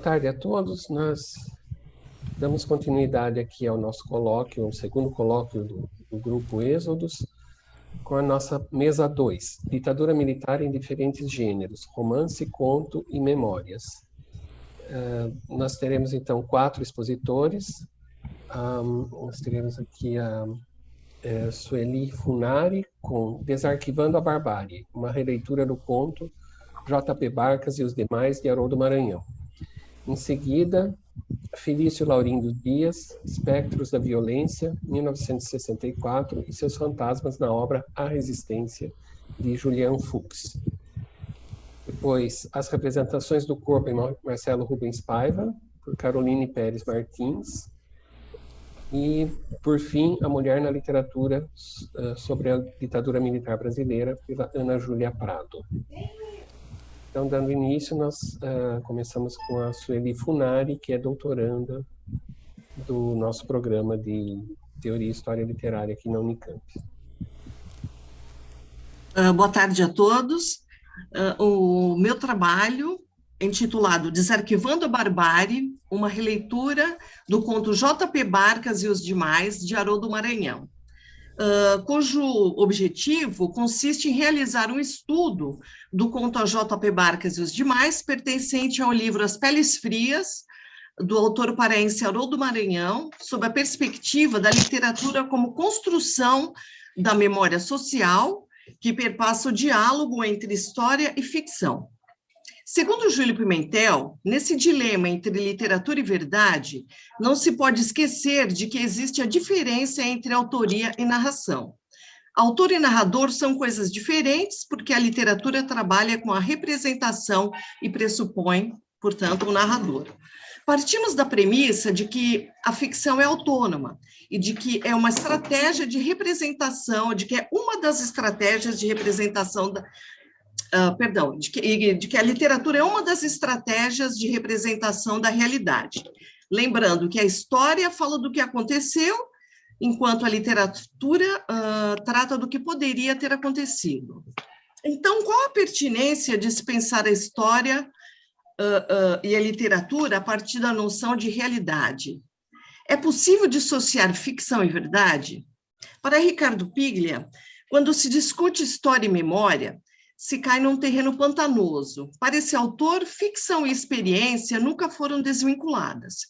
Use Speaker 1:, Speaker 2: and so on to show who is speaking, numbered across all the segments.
Speaker 1: tarde a todos. Nós damos continuidade aqui ao nosso colóquio, o segundo colóquio do Grupo Êxodos, com a nossa mesa 2, Ditadura Militar em Diferentes Gêneros, Romance, Conto e Memórias. Nós teremos, então, 4 expositores. Nós teremos aqui a Sueli Funari, com Desarquivando a Barbárie, uma releitura do conto J.P. Barcas e os Demais, de Haroldo Maranhão. Em seguida, Felício Laurindo Dias, Espectros da Violência, 1964, e seus fantasmas na obra A Resistência, de Julian Fuchs. Depois, As Representações do Corpo, em Marcelo Rubens Paiva, por Caroline Pérez Martins. E, por fim, A Mulher na Literatura, sobre a ditadura militar brasileira, pela Ana Júlia Prado. Então, dando início, nós começamos com a Sueli Funari, que é doutoranda do nosso programa de Teoria e História Literária aqui na Unicamp.
Speaker 2: Boa tarde a todos. O meu trabalho é intitulado Desarquivando a Barbárie, uma releitura do conto J.P. Barcas e os Demais, de Haroldo Maranhão, cujo objetivo consiste em realizar um estudo do conto a J.P. Barcas e os Demais, pertencente ao livro As Peles Frias, do autor paraense Haroldo Maranhão, sob a perspectiva da literatura como construção da memória social, que perpassa o diálogo entre história e ficção. Segundo Júlio Pimentel, nesse dilema entre literatura e verdade, não se pode esquecer de que existe a diferença entre autoria e narração. Autor e narrador são coisas diferentes, porque a literatura trabalha com a representação e pressupõe, portanto, o narrador. Partimos da premissa de que a ficção é autônoma e de que é uma estratégia de representação, de que é uma das estratégias de representação de que a literatura é uma das estratégias de representação da realidade. Lembrando que a história fala do que aconteceu, enquanto a literatura trata do que poderia ter acontecido. Então, qual a pertinência de se pensar a história e a literatura a partir da noção de realidade? É possível dissociar ficção e verdade? Para Ricardo Piglia, quando se discute história e memória, se cai num terreno pantanoso. Para esse autor, ficção e experiência nunca foram desvinculadas.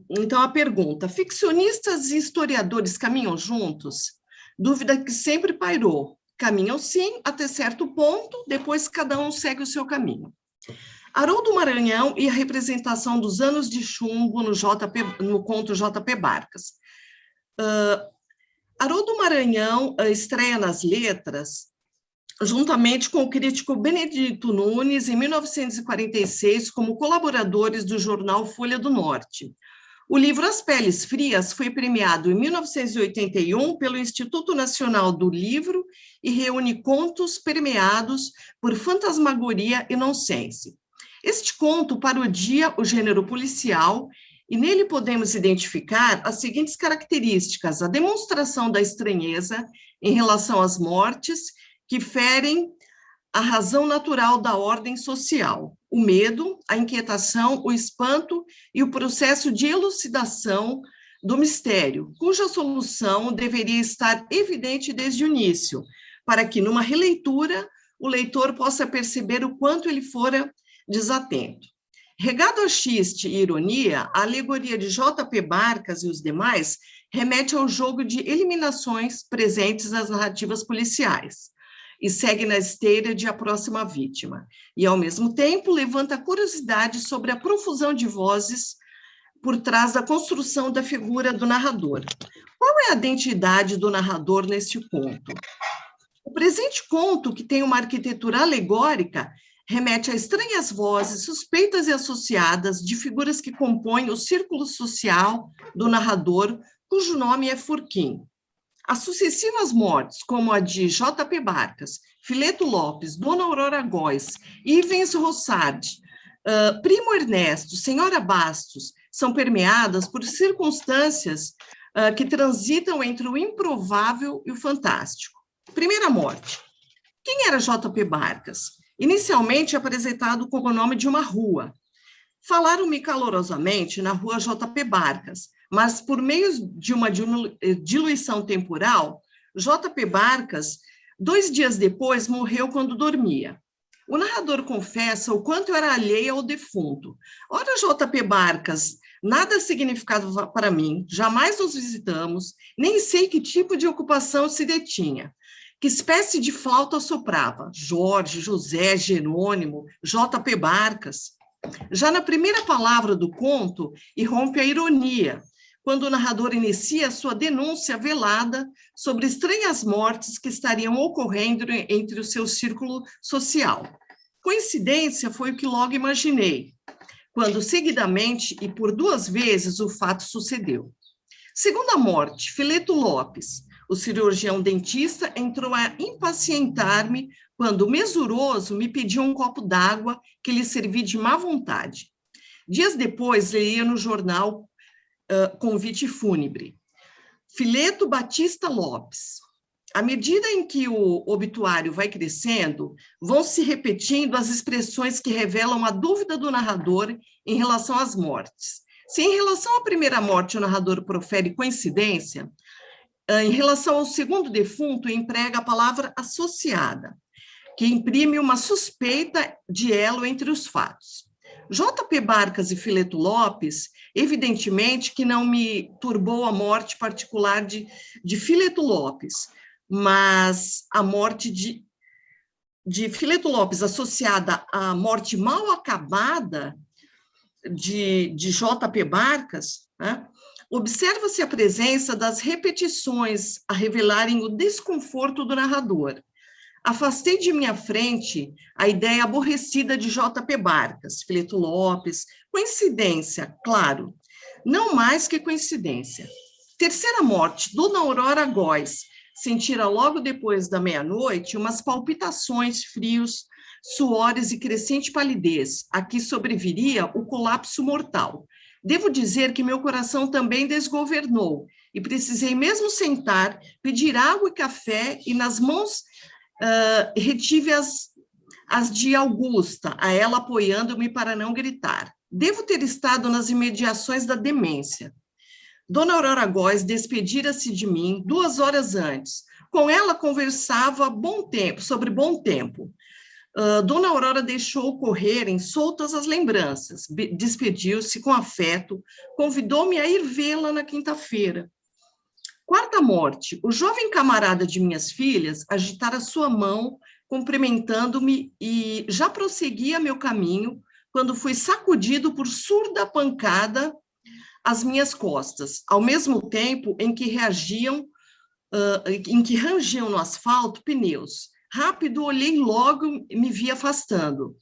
Speaker 2: Então, a pergunta: ficcionistas e historiadores caminham juntos? Dúvida que sempre pairou. Caminham sim, até certo ponto, depois cada um segue o seu caminho. Haroldo Maranhão e a representação dos anos de chumbo no conto J.P. Barcas. Haroldo Maranhão estreia nas letras juntamente com o crítico Benedito Nunes, em 1946, como colaboradores do jornal Folha do Norte. O livro As Peles Frias foi premiado em 1981 pelo Instituto Nacional do Livro e reúne contos permeados por fantasmagoria e nonsense. Este conto parodia o gênero policial e nele podemos identificar as seguintes características: a demonstração da estranheza em relação às mortes, que ferem a razão natural da ordem social, o medo, a inquietação, o espanto e o processo de elucidação do mistério, cuja solução deveria estar evidente desde o início, para que, numa releitura, o leitor possa perceber o quanto ele fora desatento. Regado a xiste e ironia, a alegoria de J.P. Barcas e os Demais remete ao jogo de eliminações presentes nas narrativas policiais e segue na esteira de A Próxima Vítima, e, ao mesmo tempo, levanta curiosidade sobre a profusão de vozes por trás da construção da figura do narrador. Qual é a identidade do narrador neste conto? O presente conto, que tem uma arquitetura alegórica, remete a estranhas vozes suspeitas e associadas de figuras que compõem o círculo social do narrador, cujo nome é Furquim. As sucessivas mortes, como a de J.P. Barcas, Fileto Lopes, Dona Aurora Góes, Ivens Rossard, Primo Ernesto, Senhora Bastos, são permeadas por circunstâncias que transitam entre o improvável e o fantástico. Primeira morte. Quem era J.P. Barcas? Inicialmente apresentado como o nome de uma rua. Falaram-me calorosamente na rua JP Barcas, mas por meio de uma diluição temporal, JP Barcas, 2 dias depois, morreu quando dormia. O narrador confessa o quanto eu era alheia ao defunto. Ora, JP Barcas, nada significava para mim, jamais nos visitamos, nem sei que tipo de ocupação se detinha. Que espécie de flauta soprava? Jorge, José, Jerônimo, JP Barcas. Já na primeira palavra do conto, irrompe a ironia, quando o narrador inicia a sua denúncia velada sobre estranhas mortes que estariam ocorrendo entre o seu círculo social. Coincidência foi o que logo imaginei, quando seguidamente e por 2 vezes o fato sucedeu. Segunda morte, Fileto Lopes. O cirurgião dentista entrou a impacientar-me quando, mesuroso, me pediu um copo d'água que lhe servi de má vontade. Dias depois, leia no jornal Convite Fúnebre. Fileto Batista Lopes. À medida em que o obituário vai crescendo, vão se repetindo as expressões que revelam a dúvida do narrador em relação às mortes. Se em relação à primeira morte o narrador profere coincidência, em relação ao segundo defunto, emprega a palavra associada, que imprime uma suspeita de elo entre os fatos. JP Barcas e Fileto Lopes, evidentemente que não me turbou a morte particular de Fileto Lopes, mas a morte de Fileto Lopes associada à morte mal acabada de JP Barcas, né? Observa-se a presença das repetições a revelarem o desconforto do narrador. Afastei de minha frente a ideia aborrecida de JP Barcas, Fileto Lopes, coincidência, claro, não mais que coincidência. Terceira morte, Dona Aurora Góes, sentira logo depois da meia-noite umas palpitações, frios, suores e crescente palidez. Aqui sobreviria o colapso mortal. Devo dizer que meu coração também desgovernou e precisei mesmo sentar, pedir água e café e nas mãos retive as de Augusta, a ela apoiando-me para não gritar. Devo ter estado nas imediações da demência. Dona Aurora Góes despedira-se de mim 2 horas antes. Com ela conversava sobre bom tempo. Dona Aurora deixou correrem soltas as lembranças, despediu-se com afeto, convidou-me a ir vê-la na quinta-feira. Quarta morte, o jovem camarada de minhas filhas agitara sua mão, cumprimentando-me e já prosseguia meu caminho, quando fui sacudido por surda pancada às minhas costas, ao mesmo tempo em que rangiam no asfalto pneus. Rápido, olhei logo e me vi afastando.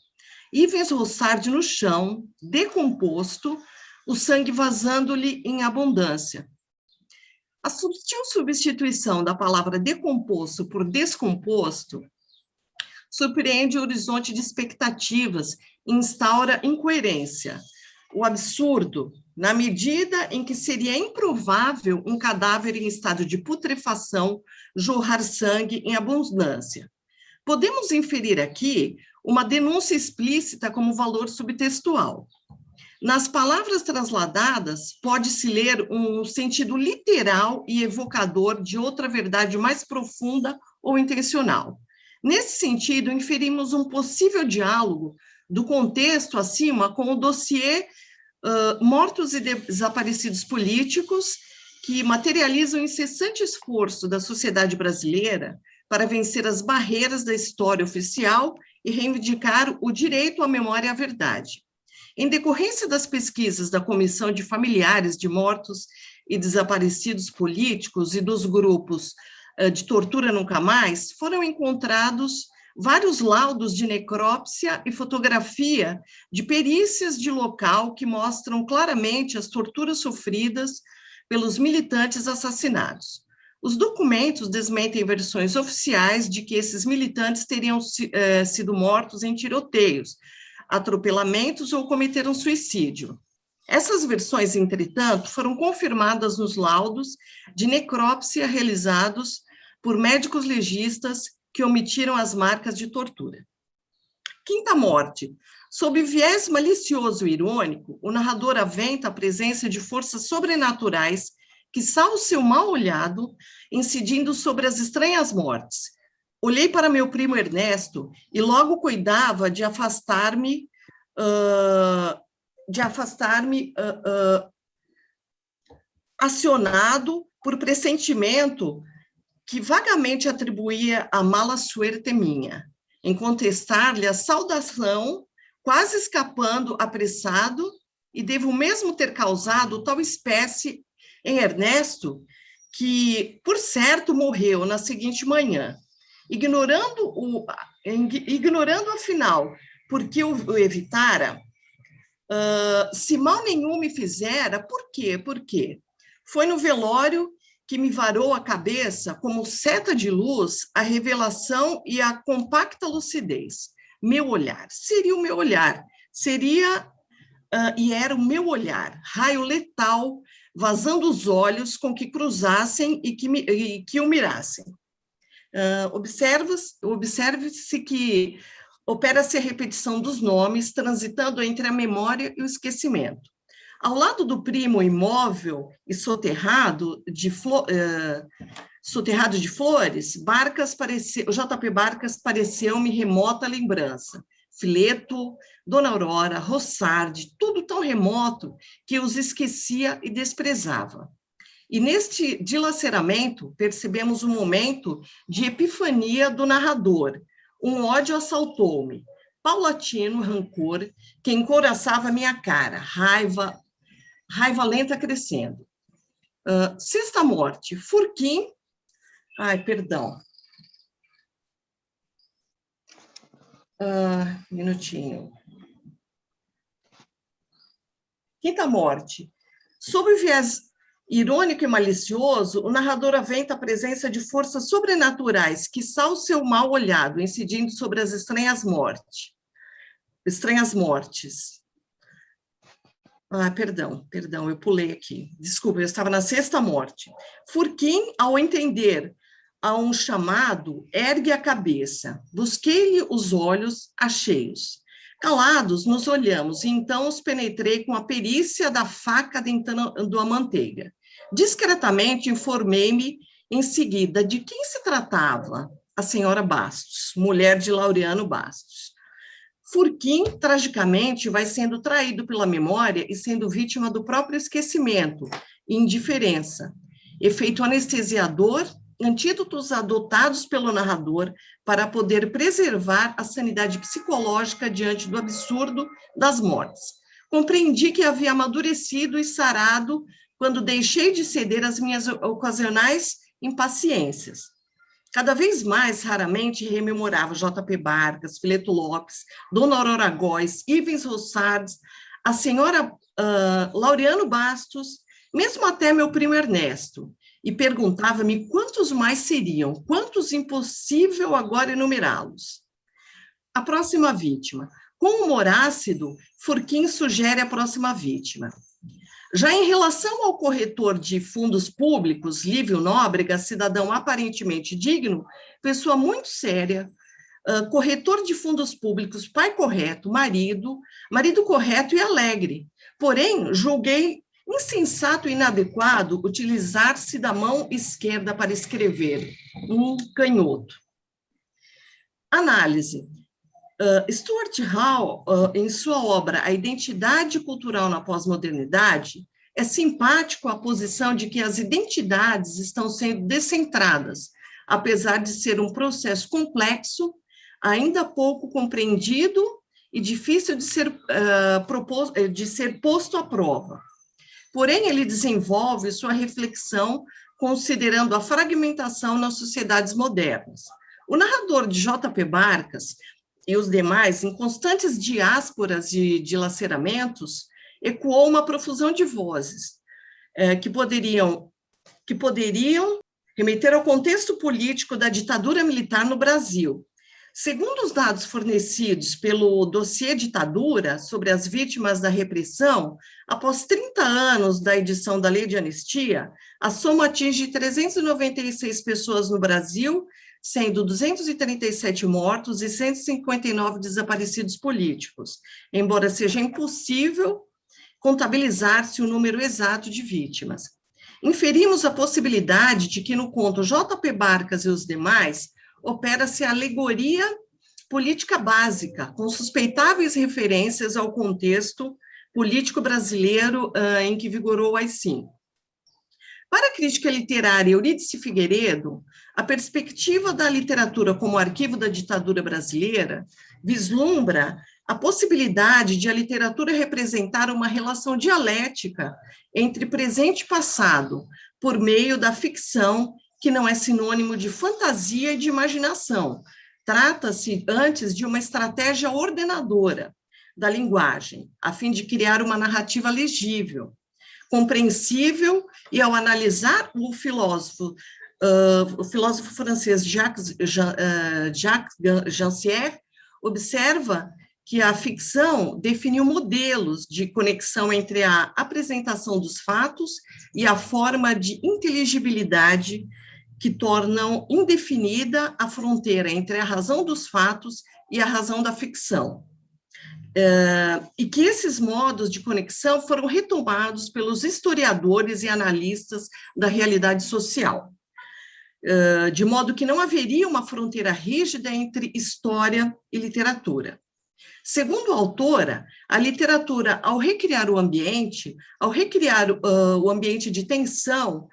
Speaker 2: Ivens Rossardi no chão, decomposto, o sangue vazando-lhe em abundância. A sutil substituição da palavra decomposto por descomposto surpreende o horizonte de expectativas e instaura incoerência. O absurdo, na medida em que seria improvável um cadáver em estado de putrefação jorrar sangue em abundância. Podemos inferir aqui uma denúncia explícita como valor subtextual. Nas palavras transladadas, pode-se ler um sentido literal e evocador de outra verdade mais profunda ou intencional. Nesse sentido, inferimos um possível diálogo do contexto acima com o dossiê Mortos e Desaparecidos Políticos, que materializa o incessante esforço da sociedade brasileira para vencer as barreiras da história oficial e reivindicar o direito à memória e à verdade. Em decorrência das pesquisas da Comissão de Familiares de Mortos e Desaparecidos Políticos e dos grupos de Tortura Nunca Mais, foram encontrados vários laudos de necrópsia e fotografia de perícias de local que mostram claramente as torturas sofridas pelos militantes assassinados. Os documentos desmentem versões oficiais de que esses militantes teriam sido mortos em tiroteios, atropelamentos ou cometeram suicídio. Essas versões, entretanto, foram confirmadas nos laudos de necrópsia realizados por médicos legistas que omitiram as marcas de tortura. Quinta morte. Sob viés malicioso e irônico, o narrador aventa a presença de forças sobrenaturais que o seu mal olhado, incidindo sobre as estranhas mortes. Olhei para meu primo Ernesto e logo cuidava de afastar-me acionado por pressentimento que vagamente atribuía a mala suerte minha, em contestar-lhe a saudação, quase escapando apressado, e devo mesmo ter causado tal espécie em Ernesto, que, por certo, morreu na seguinte manhã, ignorando afinal, porque o evitara, se mal nenhum me fizera, por quê? Por quê? Foi no velório que me varou a cabeça como seta de luz a revelação e a compacta lucidez. Meu olhar, seria o meu olhar, e era o meu olhar, raio letal, vazando os olhos com que cruzassem e que o mirassem. Observe-se que opera-se a repetição dos nomes, transitando entre a memória e o esquecimento. Ao lado do primo imóvel e soterrado de flores, JP Barcas pareceu-me remota lembrança. Fileto, Dona Aurora, Rossardi, tudo tão remoto que os esquecia e desprezava. E neste dilaceramento percebemos um momento de epifania do narrador. Um ódio assaltou-me, paulatino rancor que encouraçava minha cara, raiva lenta crescendo. Sexta morte, Furquim. Perdão. Minutinho. Quinta morte. Sob o viés irônico e malicioso, o narrador aventa a presença de forças sobrenaturais, quiçá o seu mal olhado, incidindo sobre as estranhas mortes. Perdão, eu pulei aqui. Desculpa, eu estava na sexta morte. Furquim, ao entender a um chamado, ergue a cabeça. Busquei-lhe os olhos, achei-os. Calados, nos olhamos, e então os penetrei com a perícia da faca dentando a manteiga. Discretamente informei-me em seguida de quem se tratava, a senhora Bastos, mulher de Laureano Bastos. Furquim, tragicamente, vai sendo traído pela memória e sendo vítima do próprio esquecimento e indiferença. Efeito anestesiador, antídotos adotados pelo narrador para poder preservar a sanidade psicológica diante do absurdo das mortes. Compreendi que havia amadurecido e sarado quando deixei de ceder às minhas ocasionais impaciências. Cada vez mais raramente rememorava JP Barcas, Fileto Lopes, Dona Aurora Góes, Ivens Rossardes, a senhora Laureano Bastos, mesmo até meu primo Ernesto, e perguntava-me quantos mais seriam, quantos impossível agora enumerá-los. A próxima vítima. Com humor ácido, Furquim sugere a próxima vítima. Já em relação ao corretor de fundos públicos, Lívio Nóbrega, cidadão aparentemente digno, pessoa muito séria, corretor de fundos públicos, pai correto, marido correto e alegre. Porém, julguei insensato e inadequado utilizar-se da mão esquerda para escrever, um canhoto. Análise. Stuart Hall, em sua obra A Identidade Cultural na Pós-Modernidade, é simpático à posição de que as identidades estão sendo descentradas, apesar de ser um processo complexo, ainda pouco compreendido e difícil de ser posto à prova. Porém, ele desenvolve sua reflexão considerando a fragmentação nas sociedades modernas. O narrador de JP Barcas e os demais, em constantes diásporas e dilaceramentos, ecoou uma profusão de vozes que poderiam remeter ao contexto político da ditadura militar no Brasil, Segundo os dados fornecidos pelo dossiê Ditadura sobre as vítimas da repressão, após 30 anos da edição da Lei de Anistia, a soma atinge 396 pessoas no Brasil, sendo 237 mortos e 159 desaparecidos políticos, embora seja impossível contabilizar-se o número exato de vítimas. Inferimos a possibilidade de que no conto J.P. Barcas e os demais opera-se a alegoria política básica, com suspeitáveis referências ao contexto político brasileiro em que vigorou o AI-5. Para a crítica literária Eurídice Figueiredo, a perspectiva da literatura como arquivo da ditadura brasileira vislumbra a possibilidade de a literatura representar uma relação dialética entre presente e passado, por meio da ficção, que não é sinônimo de fantasia e de imaginação. Trata-se, antes, de uma estratégia ordenadora da linguagem, a fim de criar uma narrativa legível, compreensível, e ao analisar o filósofo francês Jacques Rancière observa que a ficção definiu modelos de conexão entre a apresentação dos fatos e a forma de inteligibilidade que tornam indefinida a fronteira entre a razão dos fatos e a razão da ficção. E que esses modos de conexão foram retomados pelos historiadores e analistas da realidade social, de modo que não haveria uma fronteira rígida entre história e literatura. Segundo a autora, a literatura, ao recriar o ambiente de tensão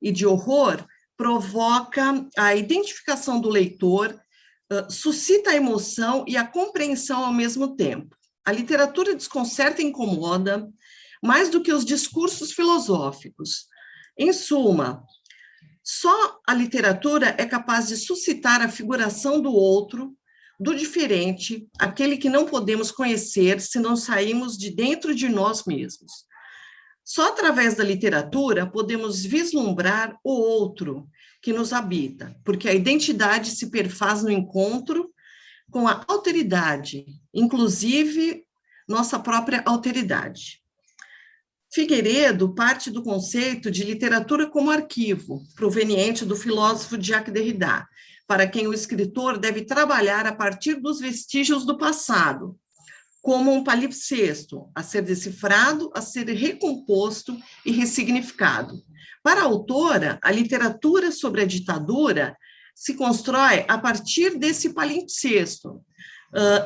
Speaker 2: e de horror, provoca a identificação do leitor, suscita a emoção e a compreensão ao mesmo tempo. A literatura desconcerta e incomoda mais do que os discursos filosóficos. Em suma, só a literatura é capaz de suscitar a figuração do outro, do diferente, aquele que não podemos conhecer se não saímos de dentro de nós mesmos. Só através da literatura podemos vislumbrar o outro que nos habita, porque a identidade se perfaz no encontro com a alteridade, inclusive nossa própria alteridade. Figueiredo parte do conceito de literatura como arquivo, proveniente do filósofo Jacques Derrida, para quem o escritor deve trabalhar a partir dos vestígios do passado, como um palimpsesto, a ser decifrado, a ser recomposto e ressignificado. Para a autora, a literatura sobre a ditadura se constrói a partir desse palimpsesto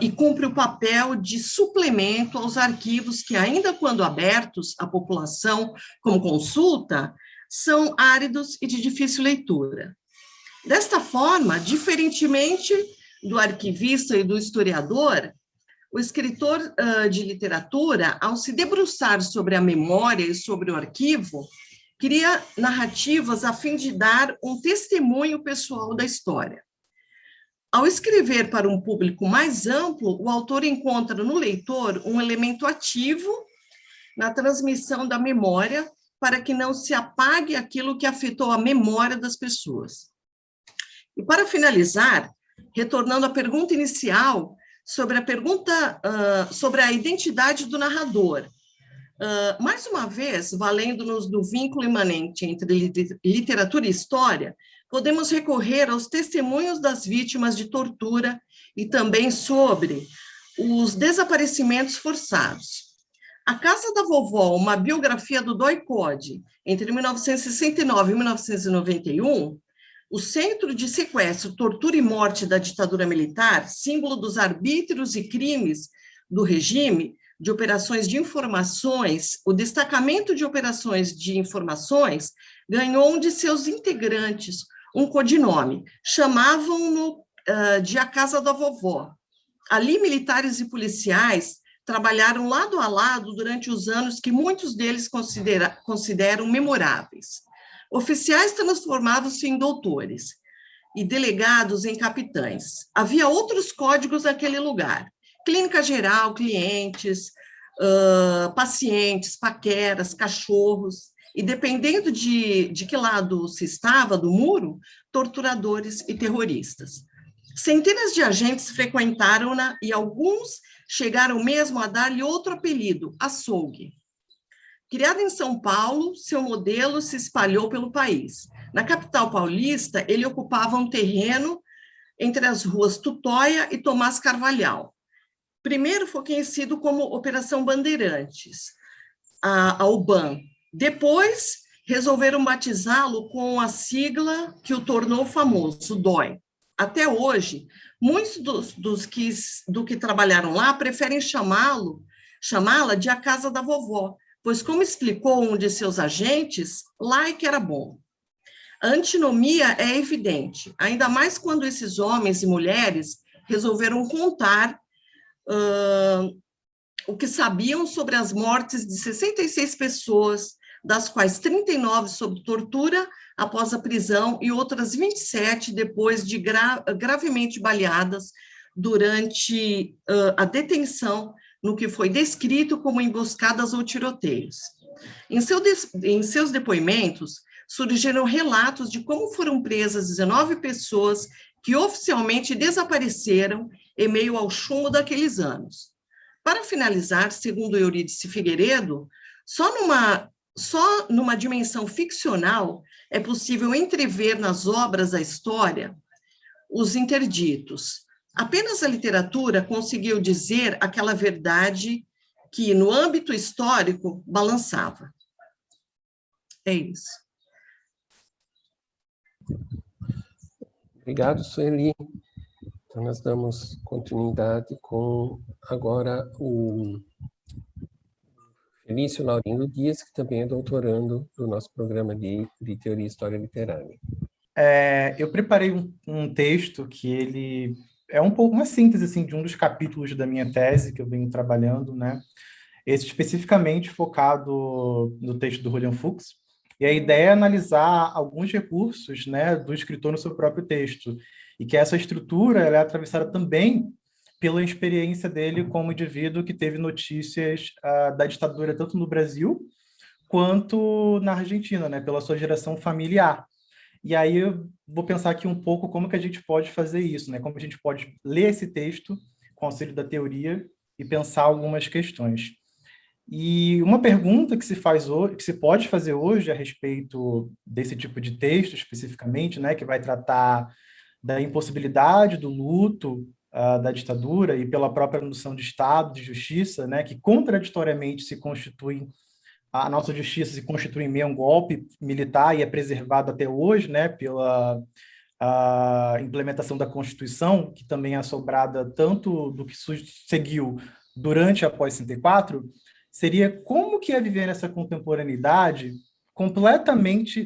Speaker 2: e cumpre o papel de suplemento aos arquivos que, ainda quando abertos à população como consulta, são áridos e de difícil leitura. Desta forma, diferentemente do arquivista e do historiador, o escritor de literatura, ao se debruçar sobre a memória e sobre o arquivo, cria narrativas a fim de dar um testemunho pessoal da história. Ao escrever para um público mais amplo, o autor encontra no leitor um elemento ativo na transmissão da memória, para que não se apague aquilo que afetou a memória das pessoas. E para finalizar, retornando à pergunta inicial, sobre a identidade do narrador. Mais uma vez, valendo-nos do vínculo imanente entre literatura e história, podemos recorrer aos testemunhos das vítimas de tortura e também sobre os desaparecimentos forçados. A Casa da Vovó, uma biografia do DOI-CODE, entre 1969 e 1991, o Centro de Sequestro, Tortura e Morte da Ditadura Militar, símbolo dos arbítrios e crimes do regime de operações de informações, o Destacamento de Operações de Informações ganhou um de seus integrantes um codinome, chamavam-no de a Casa da Vovó. Ali, militares e policiais trabalharam lado a lado durante os anos que muitos deles consideram memoráveis. Oficiais transformavam-se em doutores e delegados em capitães. Havia outros códigos naquele lugar: clínica geral, clientes, pacientes, paqueras, cachorros, e dependendo de que lado se estava do muro, torturadores e terroristas. Centenas de agentes frequentaram-na e alguns chegaram mesmo a dar-lhe outro apelido, açougue. Criado em São Paulo, seu modelo se espalhou pelo país. Na capital paulista, ele ocupava um terreno entre as ruas Tutóia e Tomás Carvalhal. Primeiro foi conhecido como Operação Bandeirantes, a UBAN. Depois, resolveram batizá-lo com a sigla que o tornou famoso, DOI. Até hoje, muitos do que trabalharam lá preferem chamá-la de a casa da vovó, pois, como explicou um de seus agentes, lá é que era bom. A antinomia é evidente, ainda mais quando esses homens e mulheres resolveram contar o que sabiam sobre as mortes de 66 pessoas, das quais 39 sob tortura após a prisão e outras 27 depois de gravemente baleadas durante a detenção, no que foi descrito como emboscadas ou tiroteios. Em seus depoimentos, surgiram relatos de como foram presas 19 pessoas que oficialmente desapareceram em meio ao chumbo daqueles anos. Para finalizar, segundo Eurídice Figueiredo, só numa dimensão ficcional é possível entrever nas obras da história os interditos. Apenas a literatura conseguiu dizer aquela verdade que, no âmbito histórico, balançava. É isso.
Speaker 1: Obrigado, Sueli. Então, nós damos continuidade com agora o Felício Laurindo Dias, que também é doutorando do nosso programa de Teoria e História Literária.
Speaker 3: Eu preparei um texto que ele é um pouco uma síntese assim, de um dos capítulos da minha tese que eu venho trabalhando, né? Esse especificamente focado no texto do William Fuchs. E a ideia é analisar alguns recursos, né, do escritor no seu próprio texto, e que essa estrutura ela é atravessada também pela experiência dele como indivíduo que teve notícias da ditadura tanto no Brasil quanto na Argentina, né, pela sua geração familiar. E aí eu vou pensar aqui um pouco como que a gente pode fazer isso, né, como a gente pode ler esse texto com auxílio da teoria e pensar algumas questões. E uma pergunta que se faz hoje, que se pode fazer hoje a respeito desse tipo de texto especificamente, né, que vai tratar da impossibilidade do luto da ditadura e pela própria noção de Estado, de justiça, né, que contraditoriamente se constituem, a nossa justiça se constitui em meio a um golpe militar e é preservado até hoje, né, pela a implementação da Constituição, que também é assobrada tanto do que seguiu durante e após 64, seria como que é viver nessa contemporaneidade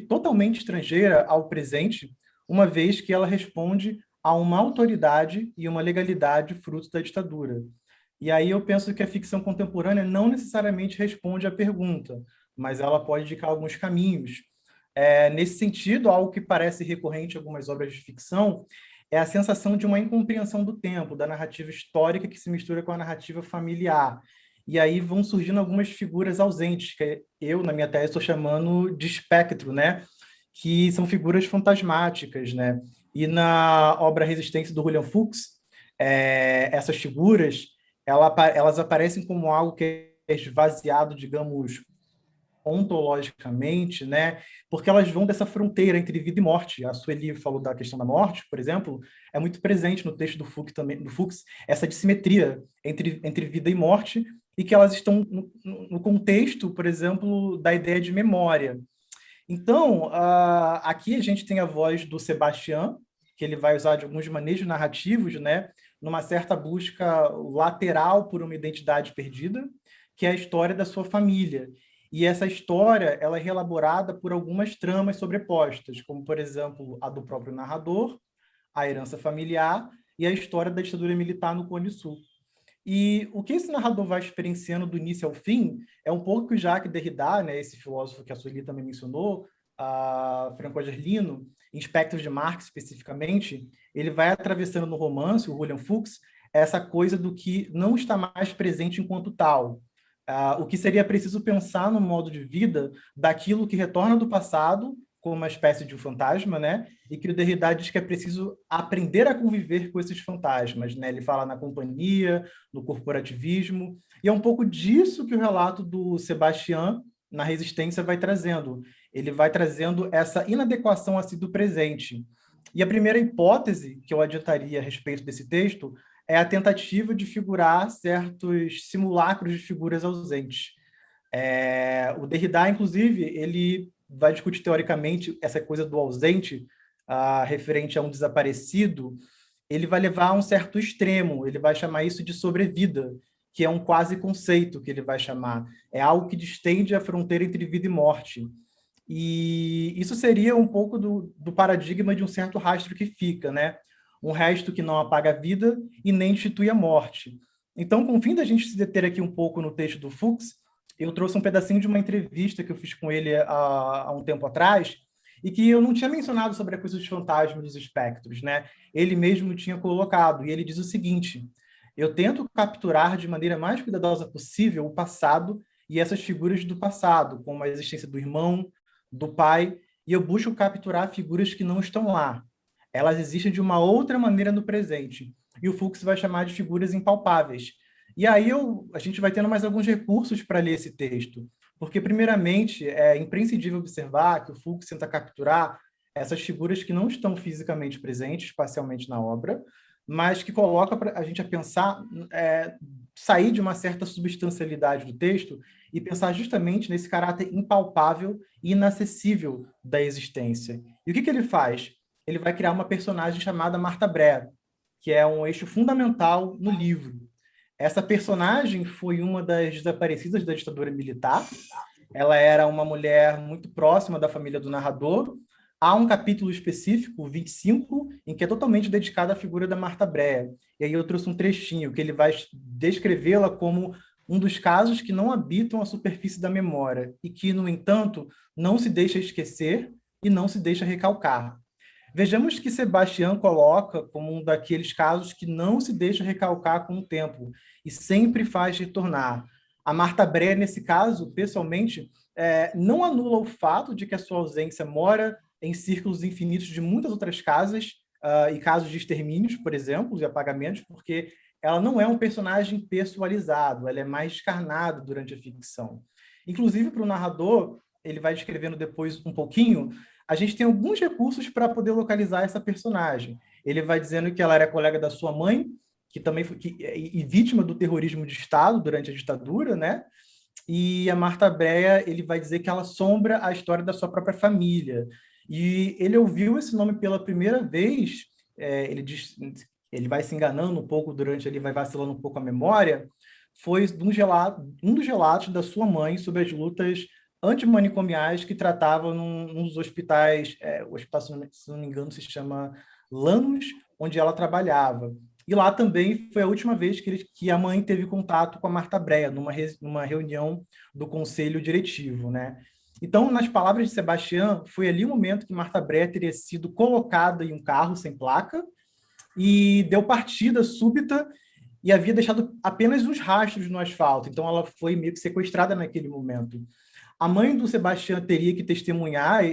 Speaker 3: totalmente estrangeira ao presente, uma vez que ela responde a uma autoridade e uma legalidade fruto da ditadura. E aí eu penso que a ficção contemporânea não necessariamente responde à pergunta, mas ela pode indicar alguns caminhos. Nesse sentido, algo que parece recorrente em algumas obras de ficção é a sensação de uma incompreensão do tempo, da narrativa histórica que se mistura com a narrativa familiar. E aí vão surgindo algumas figuras ausentes, que eu, na minha tese, estou chamando de espectro, né? Que são figuras fantasmáticas, né? E na obra Resistência, do William Fuchs, essas figuras, elas aparecem como algo que é esvaziado, digamos, ontologicamente, né? Porque elas vão dessa fronteira entre vida e morte. A Sueli falou da questão da morte, por exemplo, é muito presente no texto do Fuchs essa dissimetria entre vida e morte, e que elas estão no contexto, por exemplo, da ideia de memória. Então, aqui a gente tem a voz do Sebastião, que ele vai usar de alguns manejos narrativos, né, numa certa busca lateral por uma identidade perdida, que é a história da sua família. E essa história ela é elaborada por algumas tramas sobrepostas, como, por exemplo, a do próprio narrador, a herança familiar e a história da ditadura militar no Cone Sul. E o que esse narrador vai experienciando do início ao fim é um pouco que o Jacques Derrida, né, esse filósofo que a Sueli também mencionou, Franco Argerlino, em Espectros de Marx especificamente, ele vai atravessando no romance, o William Fuchs, essa coisa do que não está mais presente enquanto tal. O que seria preciso pensar no modo de vida daquilo que retorna do passado como uma espécie de um fantasma, né? E que o Derrida diz que é preciso aprender a conviver com esses fantasmas, né? Ele fala na companhia, no corporativismo, e é um pouco disso que o relato do Sebastião, na Resistência, vai trazendo. Ele vai trazendo essa inadequação a si do presente. E a primeira hipótese que eu adiantaria a respeito desse texto é a tentativa de figurar certos simulacros de figuras ausentes. O Derrida, inclusive, ele vai discutir teoricamente essa coisa do ausente, referente a um desaparecido. Ele vai levar a um certo extremo, ele vai chamar isso de sobrevida, que é um quase conceito que ele vai chamar. É algo que distende a fronteira entre vida e morte. E isso seria um pouco do paradigma de um certo rastro que fica, né? Um resto que não apaga a vida e nem institui a morte. Então, com o fim da gente se deter aqui um pouco no texto do Fuchs, eu trouxe um pedacinho de uma entrevista que eu fiz com ele há um tempo atrás, e que eu não tinha mencionado sobre a coisa dos fantasmas e dos espectros, né? Ele mesmo tinha colocado, e ele diz o seguinte: eu tento capturar de maneira mais cuidadosa possível o passado e essas figuras do passado, como a existência do irmão, do pai, e eu busco capturar figuras que não estão lá. Elas existem de uma outra maneira no presente. E o Fuchs vai chamar de figuras impalpáveis. E aí a gente vai tendo mais alguns recursos para ler esse texto. Porque, primeiramente, é imprescindível observar que o Fuchs tenta capturar essas figuras que não estão fisicamente presentes, espacialmente na obra, mas que coloca a gente a pensar, sair de uma certa substancialidade do texto e pensar justamente nesse caráter impalpável e inacessível da existência. E o que ele faz? Ele vai criar uma personagem chamada Marta Brea, que é um eixo fundamental no livro. Essa personagem foi uma das desaparecidas da ditadura militar. Ela era uma mulher muito próxima da família do narrador. Há um capítulo específico, 25, em que é totalmente dedicado à figura da Marta Brea. E aí eu trouxe um trechinho, que ele vai descrevê-la como um dos casos que não habitam a superfície da memória e que, no entanto, não se deixa esquecer e não se deixa recalcar. Vejamos que Sebastião coloca como um daqueles casos que não se deixa recalcar com o tempo e sempre faz retornar. A Marta Brea, nesse caso, pessoalmente, não anula o fato de que a sua ausência mora em círculos infinitos de muitas outras casas, e casos de extermínios, por exemplo, e apagamentos, porque ela não é um personagem pessoalizado, ela é mais descarnada durante a ficção. Inclusive, para o narrador, ele vai descrevendo depois um pouquinho, a gente tem alguns recursos para poder localizar essa personagem. Ele vai dizendo que ela era colega da sua mãe, que também foi e vítima do terrorismo de Estado durante a ditadura, né? E a Marta Brea, ele vai dizer que ela assombra a história da sua própria família. E ele ouviu esse nome pela primeira vez, ele vai se enganando um pouco durante, ele vai vacilando um pouco a memória, foi um dos relatos da sua mãe sobre as lutas antimanicomiais que tratava num dos hospitais, o hospital, se não me engano, se chama Lanús, onde ela trabalhava. E lá também foi a última vez que a mãe teve contato com a Marta Brea, numa reunião do conselho diretivo, né? Então, nas palavras de Sebastião, foi ali o momento que Marta Brea teria sido colocada em um carro sem placa e deu partida súbita e havia deixado apenas uns rastros no asfalto. Então, ela foi meio que sequestrada naquele momento. A mãe do Sebastião teria que testemunhar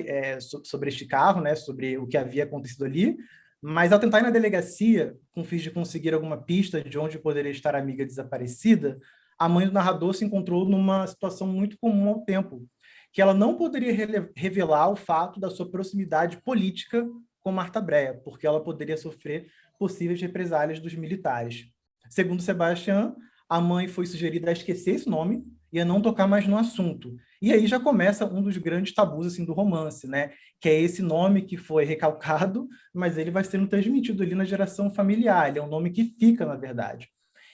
Speaker 3: sobre este carro, né, sobre o que havia acontecido ali, mas ao tentar ir na delegacia, com fins de conseguir alguma pista de onde poderia estar a amiga desaparecida, a mãe do narrador se encontrou numa situação muito comum ao tempo, que ela não poderia revelar o fato da sua proximidade política com Marta Brea, porque ela poderia sofrer possíveis represálias dos militares. Segundo Sebastião, a mãe foi sugerida a esquecer esse nome e a não tocar mais no assunto. E aí já começa um dos grandes tabus assim, do romance, né? Que é esse nome que foi recalcado, mas ele vai sendo transmitido ali na geração familiar, ele é um nome que fica, na verdade.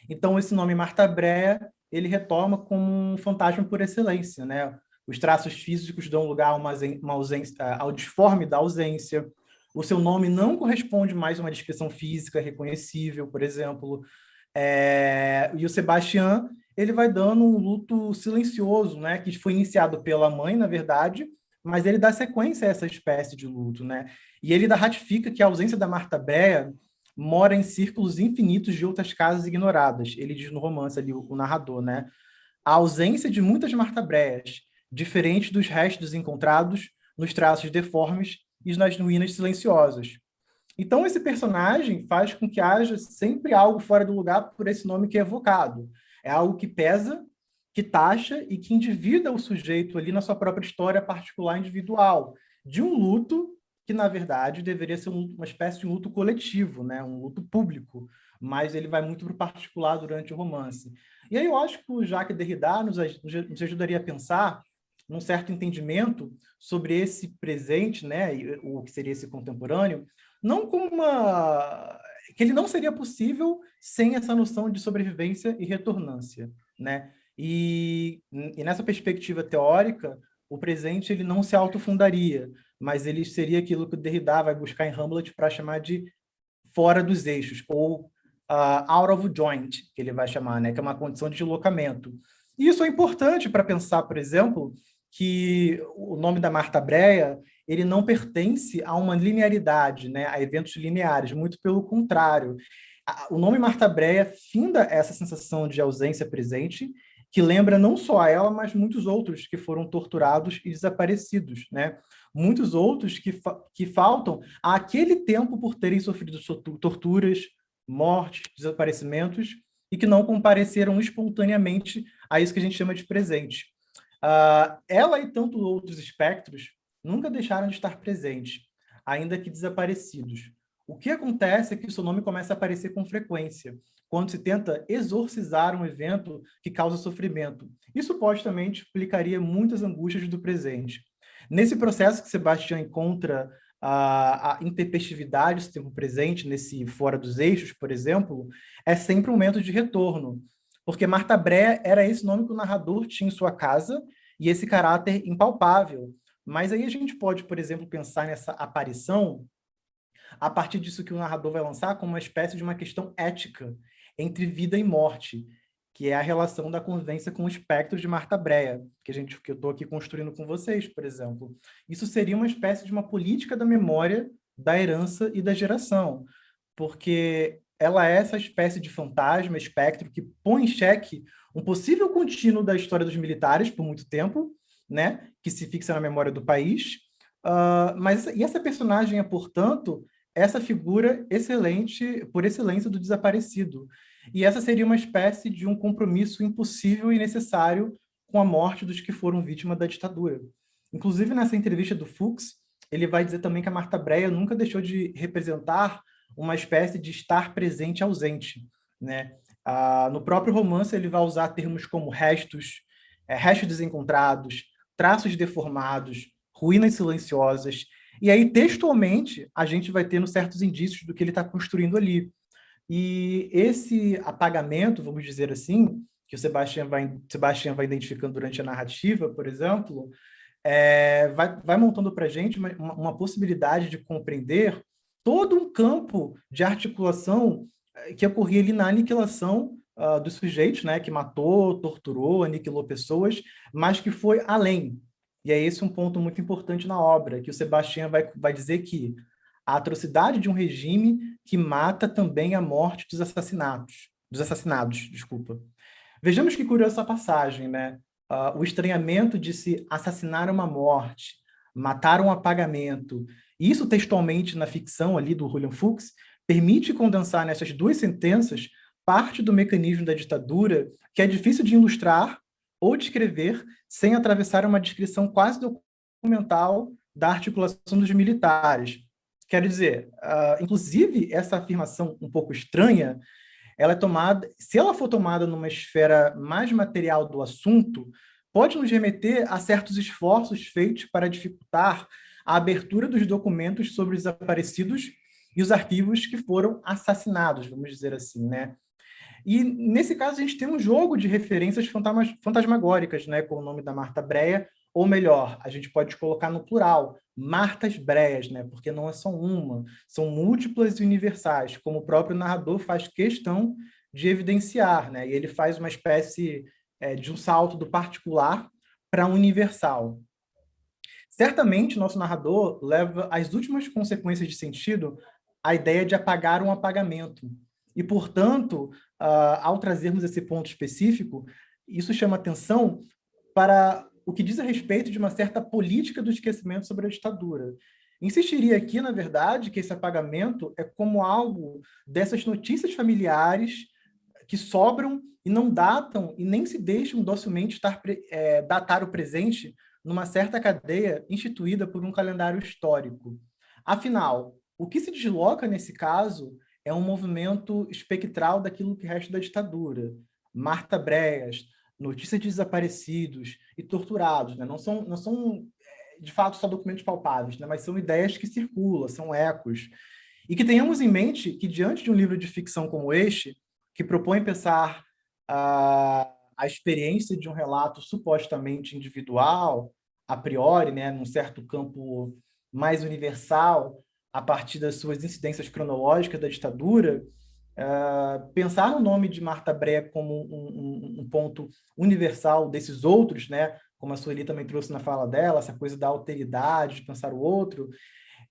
Speaker 3: Então, esse nome Marta Brea, ele retoma como um fantasma por excelência, né? Os traços físicos dão lugar a uma ausência, ao disforme da ausência. O seu nome não corresponde mais a uma descrição física reconhecível, por exemplo. E o Sebastião, ele vai dando um luto silencioso, né, que foi iniciado pela mãe, na verdade, mas ele dá sequência a essa espécie de luto, né? E ele ratifica que a ausência da Marta Brea mora em círculos infinitos de outras casas ignoradas. Ele diz no romance ali, o narrador, né? A ausência de muitas Marta Breas, diferente dos restos encontrados, nos traços deformes e nas ruínas silenciosas. Então, esse personagem faz com que haja sempre algo fora do lugar por esse nome que é evocado. É algo que pesa, que taxa e que endivida o sujeito ali na sua própria história particular individual, de um luto que, na verdade, deveria ser uma espécie de luto coletivo, né? Um luto público, mas ele vai muito para o particular durante o romance. E aí eu acho que o Jacques Derrida nos ajudaria a pensar num certo entendimento sobre esse presente, né? O que seria esse contemporâneo, não como que ele não seria possível sem essa noção de sobrevivência e retornância, né? E nessa perspectiva teórica, o presente ele não se autofundaria, mas ele seria aquilo que o Derrida vai buscar em Hamlet para chamar de fora dos eixos, ou out of joint, que ele vai chamar, né? Que é uma condição de deslocamento. E isso é importante para pensar, por exemplo, que o nome da Marta Breia ele não pertence a uma linearidade, né? A eventos lineares, muito pelo contrário. O nome Marta Breia finda essa sensação de ausência presente, que lembra não só a ela, mas muitos outros que foram torturados e desaparecidos, né? Muitos outros que faltam àquele tempo por terem sofrido torturas, mortes, desaparecimentos, e que não compareceram espontaneamente a isso que a gente chama de presente. Ela e tantos outros espectros nunca deixaram de estar presentes, ainda que desaparecidos. O que acontece é que o seu nome começa a aparecer com frequência, quando se tenta exorcizar um evento que causa sofrimento. Isso supostamente explicaria muitas angústias do presente. Nesse processo que Sebastião encontra a intempestividade do tempo presente, nesse fora dos eixos, por exemplo, é sempre um momento de retorno, porque Marta Breia era esse nome que o narrador tinha em sua casa e esse caráter impalpável. Mas aí a gente pode, por exemplo, pensar nessa aparição a partir disso que o narrador vai lançar como uma espécie de uma questão ética entre vida e morte, que é a relação da convivência com o espectro de Marta Breia, que eu estou aqui construindo com vocês, por exemplo. Isso seria uma espécie de uma política da memória, da herança e da geração, porque ela é essa espécie de fantasma, espectro, que põe em xeque um possível contínuo da história dos militares por muito tempo, né, que se fixa na memória do país. E essa personagem é, portanto, essa figura excelente, por excelência, do desaparecido. E essa seria uma espécie de um compromisso impossível e necessário com a morte dos que foram vítimas da ditadura. Inclusive, nessa entrevista do Fuchs, ele vai dizer também que a Marta Breia nunca deixou de representar uma espécie de estar presente ausente, né? No próprio romance, ele vai usar termos como restos, restos desencontrados, traços deformados, ruínas silenciosas. E aí, textualmente, a gente vai tendo certos indícios do que ele está construindo ali. E esse apagamento, vamos dizer assim, que o Sebastião vai identificando durante a narrativa, por exemplo, vai montando para a gente uma possibilidade de compreender todo um campo de articulação que ocorria ali na aniquilação dos sujeitos, né, que matou, torturou, aniquilou pessoas, mas que foi além. E é esse um ponto muito importante na obra, que o Sebastião vai dizer que a atrocidade de um regime que mata também a morte dos assassinados, desculpa. Vejamos que curiosa essa passagem, né? O estranhamento de se assassinar uma morte, matar um apagamento. Isso textualmente na ficção ali do William Fuchs permite condensar nessas duas sentenças parte do mecanismo da ditadura que é difícil de ilustrar ou descrever sem atravessar uma descrição quase documental da articulação dos militares. Quero dizer, inclusive, essa afirmação um pouco estranha, ela é tomada, se ela for tomada numa esfera mais material do assunto, pode nos remeter a certos esforços feitos para dificultar a abertura dos documentos sobre os desaparecidos e os arquivos que foram assassinados, vamos dizer assim, né? E, nesse caso, a gente tem um jogo de referências fantasmagóricas, né, com o nome da Marta Breia, ou melhor, a gente pode colocar no plural, Martas Breias, né, porque não é só uma, são múltiplas e universais, como o próprio narrador faz questão de evidenciar, né, e ele faz uma espécie de um salto do particular para um universal. Certamente, nosso narrador leva às últimas consequências de sentido a ideia de apagar um apagamento. E, portanto, ao trazermos esse ponto específico, isso chama atenção para o que diz a respeito de uma certa política do esquecimento sobre a ditadura. Insistiria aqui, na verdade, que esse apagamento é como algo dessas notícias familiares que sobram e não datam e nem se deixam docilmente datar o presente numa certa cadeia instituída por um calendário histórico. Afinal, o que se desloca nesse caso é um movimento espectral daquilo que resta da ditadura. Marta Breas, notícias de desaparecidos e torturados, né? Não são de fato só documentos palpáveis, né? Mas são ideias que circulam, são ecos. E que tenhamos em mente que, diante de um livro de ficção como este, que propõe pensar a experiência de um relato supostamente individual, a priori, né, num certo campo mais universal, a partir das suas incidências cronológicas da ditadura, pensar no nome de Marta Brea como um ponto universal desses outros, né, como a Sueli também trouxe na fala dela, essa coisa da alteridade, de pensar o outro,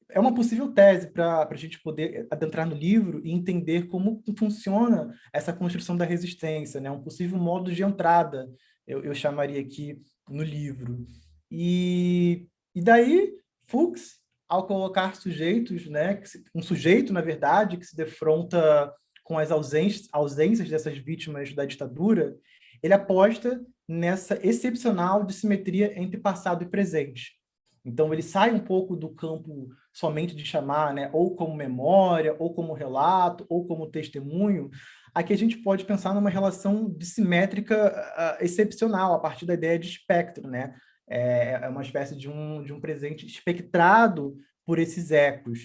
Speaker 3: é uma possível tese para a gente poder adentrar no livro e entender como funciona essa construção da resistência, né? Um possível modo de entrada, eu chamaria aqui no livro. E daí, Fuchs, ao colocar sujeitos, né, um sujeito, na verdade, que se defronta com as ausências dessas vítimas da ditadura, ele aposta nessa excepcional dissimetria entre passado e presente. Então, ele sai um pouco do campo somente de chamar, né, ou como memória, ou como relato, ou como testemunho. Aqui a gente pode pensar numa relação dissimétrica excepcional, a partir da ideia de espectro, né? É uma espécie de um presente espectrado por esses ecos.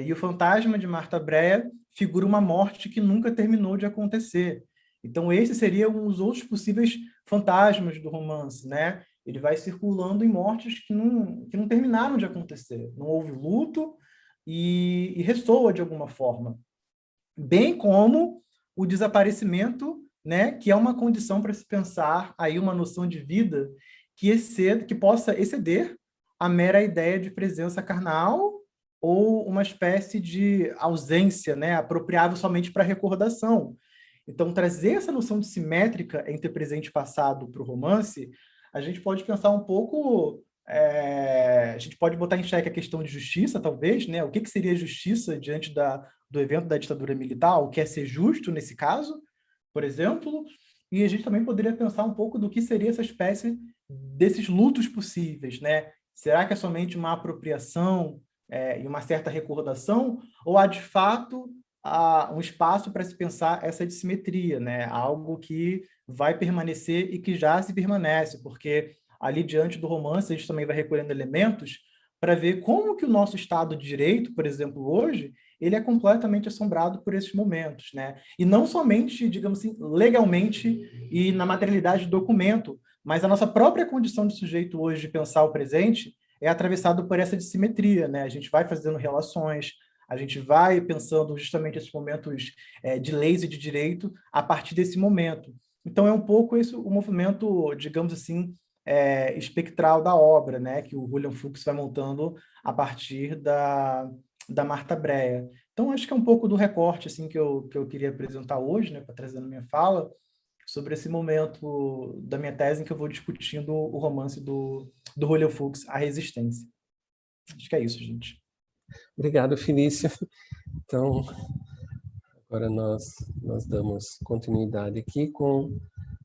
Speaker 3: E o fantasma de Marta Brea figura uma morte que nunca terminou de acontecer. Então, esses seriam os outros possíveis fantasmas do romance, né? Ele vai circulando em mortes que não terminaram de acontecer. Não houve luto e ressoa de alguma forma. Bem como o desaparecimento, né, que é uma condição para se pensar aí uma noção de vida que possa exceder a mera ideia de presença carnal ou uma espécie de ausência, né, apropriável somente para recordação. Então, trazer essa noção de simétrica entre presente e passado para o romance, a gente pode pensar um pouco, a gente pode botar em xeque a questão de justiça, talvez, né? O que seria justiça diante do evento da ditadura militar, o que é ser justo nesse caso, por exemplo, e a gente também poderia pensar um pouco do que seria essa espécie desses lutos possíveis, né? Será que é somente uma apropriação e uma certa recordação, ou há de fato um espaço para se pensar essa dissimetria, né? Algo que vai permanecer e que já se permanece, porque ali diante do romance a gente também vai recolhendo elementos para ver como que o nosso Estado de Direito, por exemplo, hoje, ele é completamente assombrado por esses momentos, né? E não somente, digamos assim, legalmente e na materialidade do documento, mas a nossa própria condição de sujeito hoje de pensar o presente é atravessado por essa dissimetria, né? A gente vai fazendo relações, a gente vai pensando justamente esses momentos de leis e de direito a partir desse momento. Então, é um pouco isso, o movimento, digamos assim, espectral da obra, né, que o William Fuchs vai montando a partir da Marta Brea. Então, acho que é um pouco do recorte assim, que eu queria apresentar hoje, né, para trazer na minha fala, sobre esse momento da minha tese em que eu vou discutindo o romance do William Fuchs, A Resistência. Acho que é isso, gente.
Speaker 1: Obrigado, Felícia. Então, agora nós damos continuidade aqui com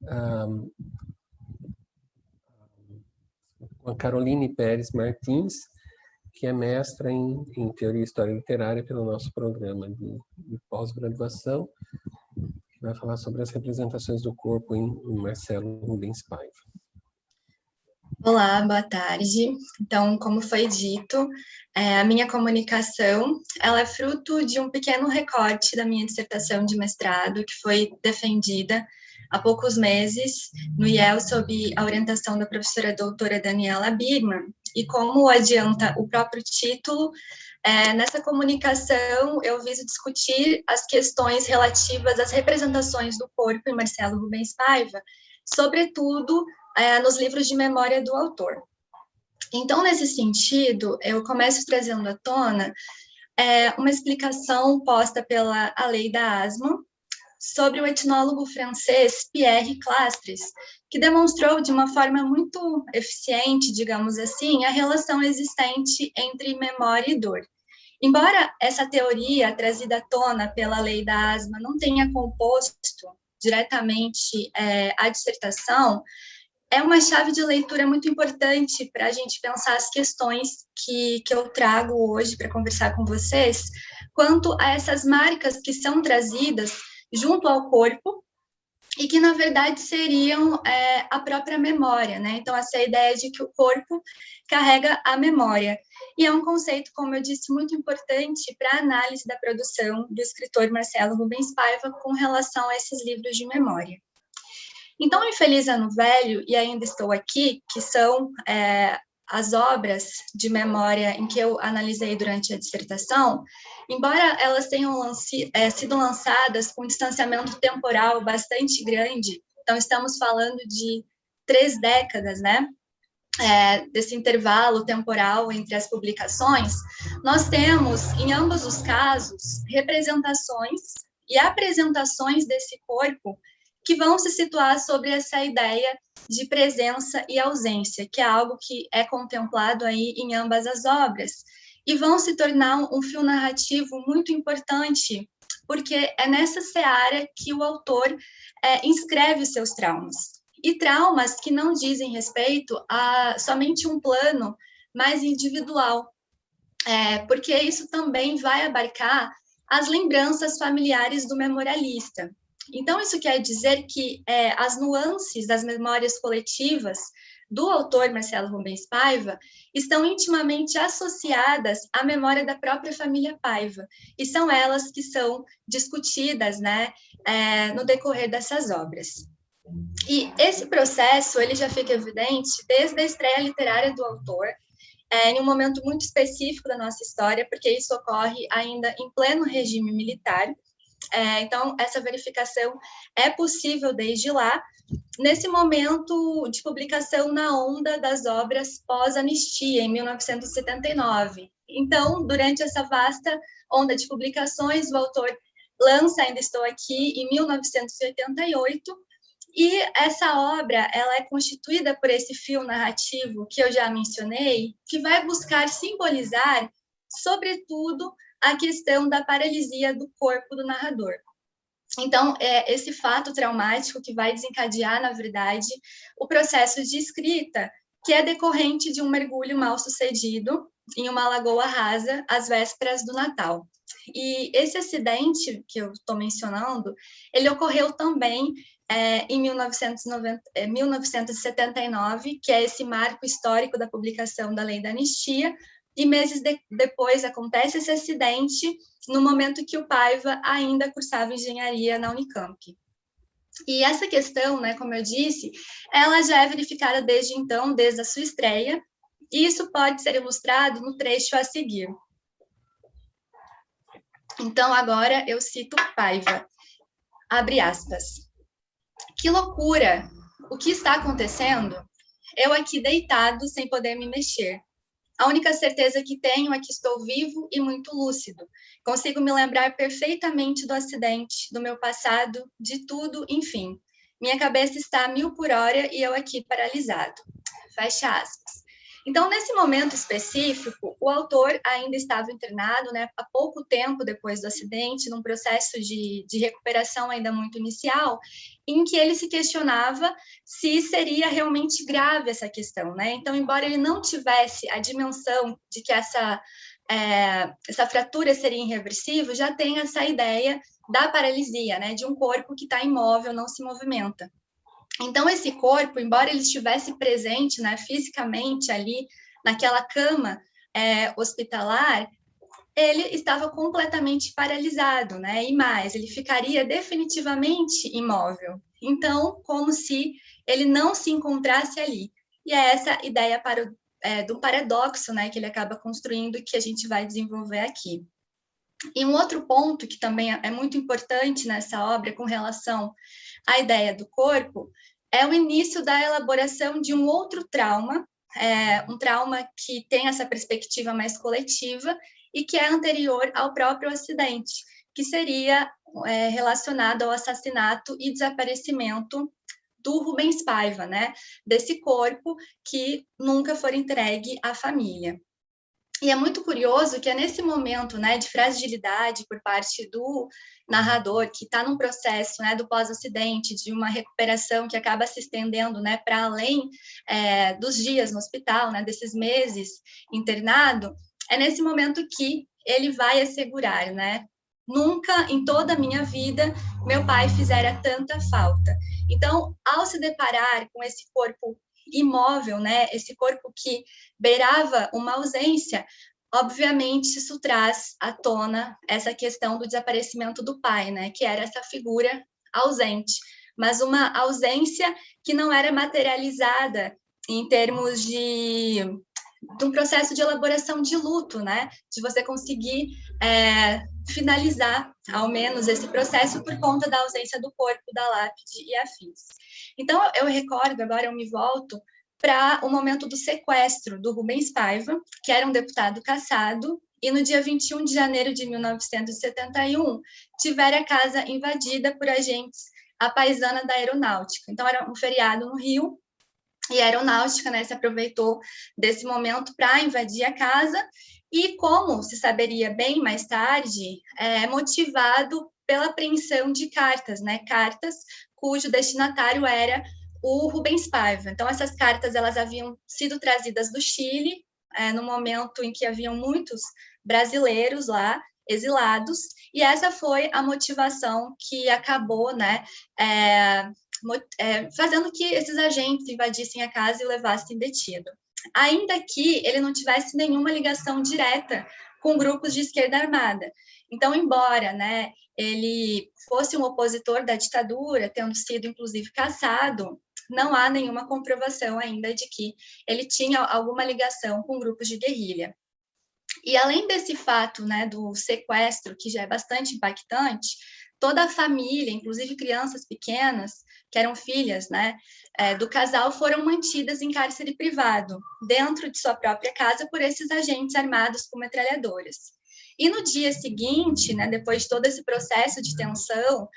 Speaker 1: a Caroline Pérez Martins, que é mestra em Teoria e História Literária pelo nosso programa de pós-graduação, que vai falar sobre as representações do corpo em Marcelo Rubens Paiva.
Speaker 4: Olá, boa tarde. Então, como foi dito, a minha comunicação ela é fruto de um pequeno recorte da minha dissertação de mestrado, que foi defendida há poucos meses no IEL sob a orientação da professora doutora Daniela Birman. E como adianta o próprio título, nessa comunicação eu viso discutir as questões relativas às representações do corpo em Marcelo Rubens Paiva, sobretudo nos livros de memória do autor. Então, nesse sentido, eu começo trazendo à tona uma explicação posta pela Aleida Asman sobre o etnólogo francês Pierre Clastres, que demonstrou de uma forma muito eficiente, digamos assim, a relação existente entre memória e dor. Embora essa teoria trazida à tona pela lei da asma não tenha composto diretamente a dissertação, é uma chave de leitura muito importante para a gente pensar as questões que eu trago hoje para conversar com vocês, quanto a essas marcas que são trazidas junto ao corpo e que, na verdade, seriam a própria memória, né? Então, essa ideia de que o corpo carrega a memória. E é um conceito, como eu disse, muito importante para a análise da produção do escritor Marcelo Rubens Paiva com relação a esses livros de memória. Então, Infeliz Ano Velho e Ainda Estou Aqui, que são as obras de memória em que eu analisei durante a dissertação, embora elas tenham sido lançadas com um distanciamento temporal bastante grande, então estamos falando de 3 décadas, né? Desse intervalo temporal entre as publicações, nós temos, em ambos os casos, representações e apresentações desse corpo que vão se situar sobre essa ideia de presença e ausência, que é algo que é contemplado aí em ambas as obras, e vão se tornar um fio narrativo muito importante, porque é nessa seara que o autor inscreve os seus traumas. E traumas que não dizem respeito a somente um plano mais individual, porque isso também vai abarcar as lembranças familiares do memorialista. Então, isso quer dizer que as nuances das memórias coletivas do autor Marcelo Rubens Paiva estão intimamente associadas à memória da própria família Paiva, e são elas que são discutidas, né, no decorrer dessas obras. E esse processo ele já fica evidente desde a estreia literária do autor, em um momento muito específico da nossa história, porque isso ocorre ainda em pleno regime militar. Então, essa verificação é possível desde lá, nesse momento de publicação na onda das obras pós-anistia, em 1979. Então, durante essa vasta onda de publicações, o autor lança Ainda Estou Aqui, em 1988, e essa obra ela é constituída por esse fio narrativo que eu já mencionei, que vai buscar simbolizar, sobretudo, a questão da paralisia do corpo do narrador. Então, é esse fato traumático que vai desencadear, na verdade, o processo de escrita, que é decorrente de um mergulho mal sucedido em uma lagoa rasa às vésperas do Natal. E esse acidente que eu estou mencionando, ele ocorreu também em 1979, que é esse marco histórico da publicação da Lei da Anistia, e meses depois acontece esse acidente, no momento que o Paiva ainda cursava engenharia na Unicamp. E essa questão, né, como eu disse, ela já é verificada desde então, desde a sua estreia, e isso pode ser ilustrado no trecho a seguir. Então, agora eu cito Paiva, abre aspas. Que loucura! O que está acontecendo? Eu aqui deitado, sem poder me mexer. A única certeza que tenho é que estou vivo e muito lúcido. Consigo me lembrar perfeitamente do acidente, do meu passado, de tudo, enfim. Minha cabeça está a 1000 por hora e eu aqui paralisado. Fecha aspas. Então, nesse momento específico, o autor ainda estava internado, né, há pouco tempo depois do acidente, num processo de recuperação ainda muito inicial, em que ele se questionava se seria realmente grave essa questão, né? Então, embora ele não tivesse a dimensão de que essa fratura seria irreversível, já tem essa ideia da paralisia, né, de um corpo que está imóvel, não se movimenta. Então, esse corpo, embora ele estivesse presente, né, fisicamente ali, naquela cama hospitalar, ele estava completamente paralisado, né? E mais, ele ficaria definitivamente imóvel. Então, como se ele não se encontrasse ali. E é essa ideia do paradoxo, né, que ele acaba construindo, que a gente vai desenvolver aqui. E um outro ponto que também é muito importante nessa obra com relação à ideia do corpo é o início da elaboração de um outro trauma, um trauma que tem essa perspectiva mais coletiva e que é anterior ao próprio acidente, que seria relacionado ao assassinato e desaparecimento do Rubens Paiva, né? Desse corpo que nunca foi entregue à família. E é muito curioso que é nesse momento, né, de fragilidade por parte do narrador, que está num processo, né, do pós-acidente, de uma recuperação que acaba se estendendo, né, para além dos dias no hospital, né, desses meses internado, é nesse momento que ele vai assegurar, né, nunca em toda a minha vida meu pai fizera tanta falta. Então, ao se deparar com esse corpo imóvel, né, esse corpo que beirava uma ausência, obviamente isso traz à tona essa questão do desaparecimento do pai, né, que era essa figura ausente, mas uma ausência que não era materializada em termos de um processo de elaboração de luto, né, de você conseguir finalizar, ao menos, esse processo por conta da ausência do corpo, da lápide e afins. Então, eu recordo, agora eu me volto para o momento do sequestro do Rubens Paiva, que era um deputado cassado, e no dia 21 de janeiro de 1971, tivera a casa invadida por agentes à paisana da aeronáutica. Então, era um feriado no Rio, e a aeronáutica, né, se aproveitou desse momento para invadir a casa, e como se saberia bem mais tarde, motivado pela apreensão de cartas, né, cartas cujo destinatário era o Rubens Paiva. Então, essas cartas elas haviam sido trazidas do Chile, no momento em que haviam muitos brasileiros lá, exilados, e essa foi a motivação que acabou, né, fazendo que esses agentes invadissem a casa e levassem detido. Ainda que ele não tivesse nenhuma ligação direta com grupos de esquerda armada. Então, embora, né, ele fosse um opositor da ditadura, tendo sido, inclusive, cassado, não há nenhuma comprovação ainda de que ele tinha alguma ligação com grupos de guerrilha. E além desse fato, né, do sequestro, que já é bastante impactante, toda a família, inclusive crianças pequenas, que eram filhas, né, do casal, foram mantidas em cárcere privado, dentro de sua própria casa, por esses agentes armados com metralhadoras. E no dia seguinte, né, depois de todo esse processo de tensão,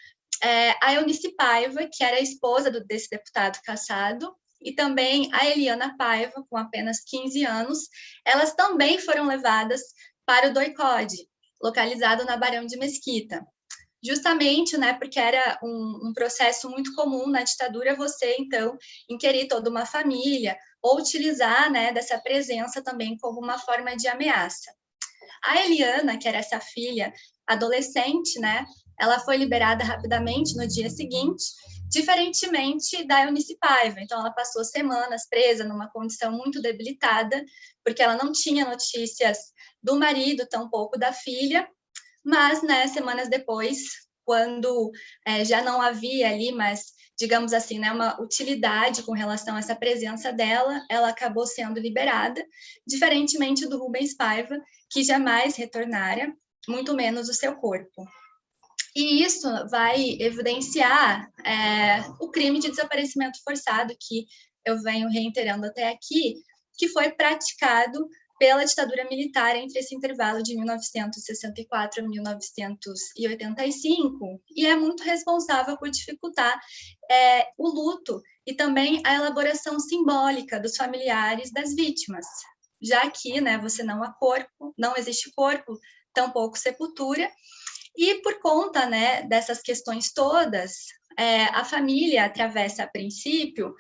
Speaker 4: a Eunice Paiva, que era a esposa desse deputado cassado, e também a Eliana Paiva, com apenas 15 anos, elas também foram levadas para o DOI-CODE, localizado na Barão de Mesquita. Justamente, né, porque era um processo muito comum na ditadura você, então, inquirir toda uma família ou utilizar, né, dessa presença também como uma forma de ameaça. A Eliana, que era essa filha adolescente, né, ela foi liberada rapidamente no dia seguinte, diferentemente da Eunice Paiva. Então, ela passou semanas presa numa condição muito debilitada, porque ela não tinha notícias do marido, tampouco da filha, mas, né, semanas depois, quando já não havia ali, mas, digamos assim, né, uma utilidade com relação a essa presença dela, ela acabou sendo liberada, diferentemente do Rubens Paiva, que jamais retornara, muito menos o seu corpo. E isso vai evidenciar o crime de desaparecimento forçado que eu venho reiterando até aqui, que foi praticado pela ditadura militar entre esse intervalo de 1964 a 1985, e é muito responsável por dificultar o luto e também a elaboração simbólica dos familiares das vítimas, já que, né, você não há corpo, não existe corpo, tampouco sepultura, e por conta, né, dessas questões todas, a família atravessa, a princípio,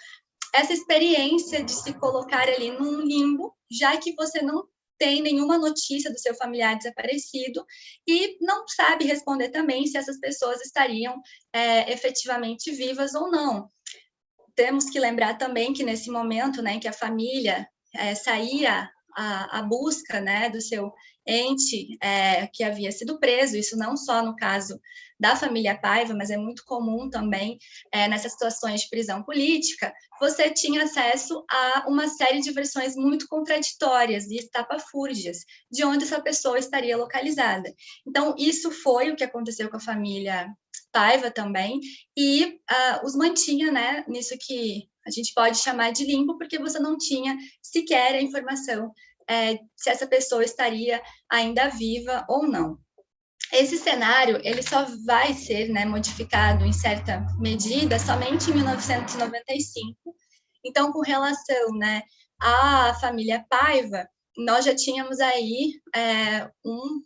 Speaker 4: essa experiência de se colocar ali num limbo, já que você não tem nenhuma notícia do seu familiar desaparecido e não sabe responder também se essas pessoas estariam efetivamente vivas ou não. Temos que lembrar também que nesse momento, né, em que a família saía à busca, né, do seu ente que havia sido preso, isso não só no caso da família Paiva, mas é muito comum também nessas situações de prisão política, você tinha acesso a uma série de versões muito contraditórias e estapafúrdias de onde essa pessoa estaria localizada. Então, isso foi o que aconteceu com a família Paiva também, e os mantinha, né, nisso que a gente pode chamar de limbo, porque você não tinha sequer a informação se essa pessoa estaria ainda viva ou não. Esse cenário ele só vai ser, né, modificado em certa medida somente em 1995. Então, com relação, né, à família Paiva, nós já tínhamos aí um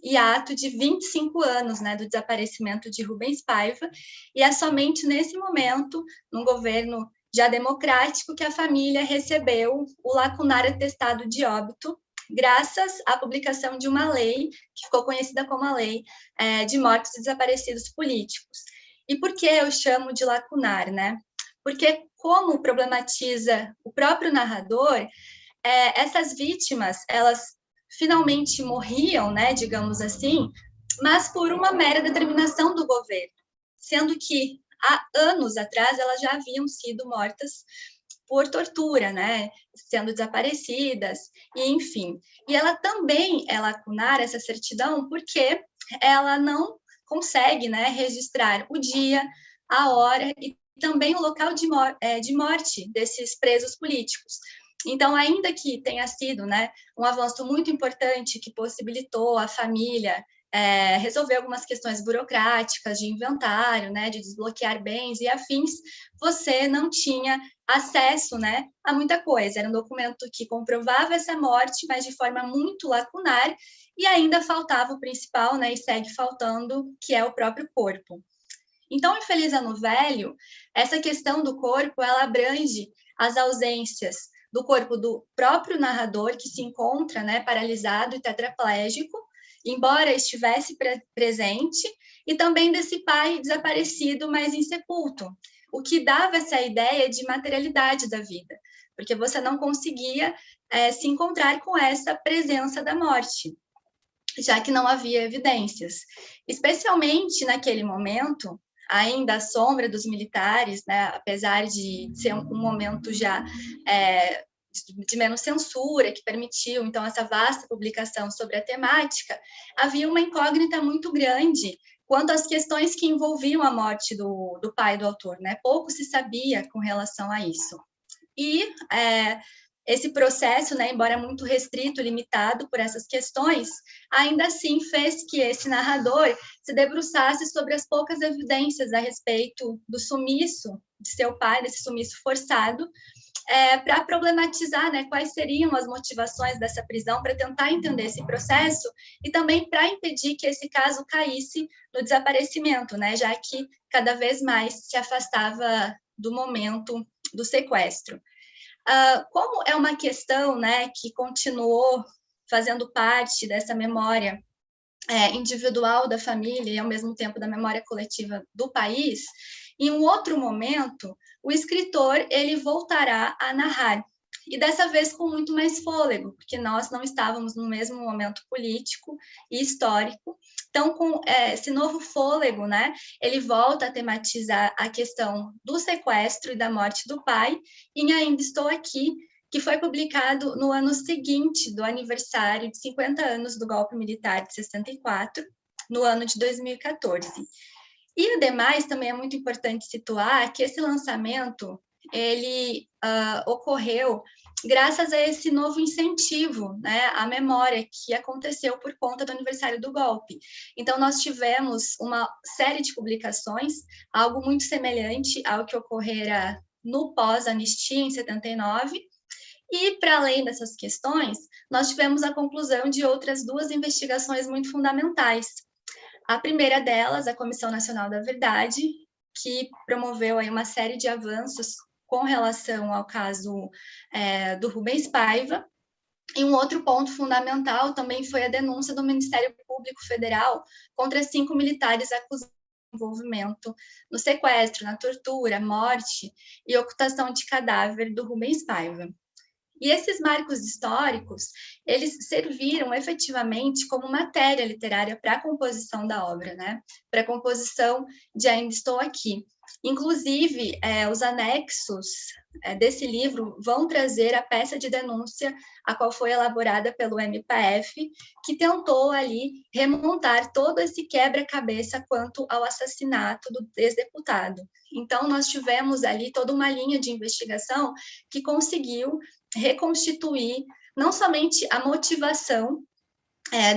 Speaker 4: hiato de 25 anos, né, do desaparecimento de Rubens Paiva, e é somente nesse momento, num governo já democrático, que a família recebeu o lacunar atestado de óbito, graças à publicação de uma lei, que ficou conhecida como a Lei de Mortos e Desaparecidos Políticos. E por que eu chamo de lacunar, né? Porque, como problematiza o próprio narrador, essas vítimas, elas finalmente morriam, né, digamos assim, mas por uma mera determinação do governo, sendo que há anos atrás elas já haviam sido mortas por tortura, né, sendo desaparecidas, e enfim. E ela também é lacunar, essa certidão, porque ela não consegue, né, registrar o dia, a hora e também o local de morte desses presos políticos. Então, ainda que tenha sido, né, um avanço muito importante que possibilitou a família resolver algumas questões burocráticas de inventário, né, de desbloquear bens e afins, você não tinha acesso, né, a muita coisa. Era um documento que comprovava essa morte, mas de forma muito lacunar, e ainda faltava o principal, né, e segue faltando, que é o próprio corpo. Então, em Feliz Ano Velho, essa questão do corpo, ela abrange as ausências do corpo do próprio narrador, que se encontra, né, paralisado e tetraplégico, embora estivesse presente, e também desse pai desaparecido, mas insepulto, o que dava essa ideia de materialidade da vida, porque você não conseguia se encontrar com essa presença da morte, já que não havia evidências. Especialmente naquele momento, ainda à sombra dos militares, né, apesar de ser um momento já de menos censura, que permitiu, então, essa vasta publicação sobre a temática, havia uma incógnita muito grande quanto às questões que envolviam a morte do pai do autor, né? Pouco se sabia com relação a isso. E esse processo, né, embora muito restrito, limitado por essas questões, ainda assim fez que esse narrador se debruçasse sobre as poucas evidências a respeito do sumiço de seu pai, desse sumiço forçado, para problematizar, né, quais seriam as motivações dessa prisão, para tentar entender esse processo e também para impedir que esse caso caísse no desaparecimento, né, já que cada vez mais se afastava do momento do sequestro. Como é uma questão, né, que continuou fazendo parte dessa memória individual da família e, ao mesmo tempo, da memória coletiva do país, em um outro momento, o escritor ele voltará a narrar, e dessa vez com muito mais fôlego, porque nós não estávamos no mesmo momento político e histórico. Então, com esse novo fôlego, né, ele volta a tematizar a questão do sequestro e da morte do pai, em Ainda Estou Aqui, que foi publicado no ano seguinte do aniversário de 50 anos do golpe militar de 64, no ano de 2014. E, ademais, também é muito importante situar que esse lançamento, ele ocorreu graças a esse novo incentivo, né, à memória que aconteceu por conta do aniversário do golpe. Então, nós tivemos uma série de publicações, algo muito semelhante ao que ocorrera no pós-anistia, em 79, e, para além dessas questões, nós tivemos a conclusão de outras duas investigações muito fundamentais. A primeira delas, a Comissão Nacional da Verdade, que promoveu aí uma série de avanços com relação ao caso do Rubens Paiva. E um outro ponto fundamental também foi a denúncia do Ministério Público Federal contra 5 militares acusados de envolvimento no sequestro, na tortura, morte e ocultação de cadáver do Rubens Paiva. E esses marcos históricos, eles serviram efetivamente como matéria literária para a composição da obra, né? Para a composição de Ainda Estou Aqui. Inclusive, os anexos desse livro vão trazer a peça de denúncia, a qual foi elaborada pelo MPF, que tentou ali remontar todo esse quebra-cabeça quanto ao assassinato do ex-deputado. Então, nós tivemos ali toda uma linha de investigação que conseguiu reconstituir não somente a motivação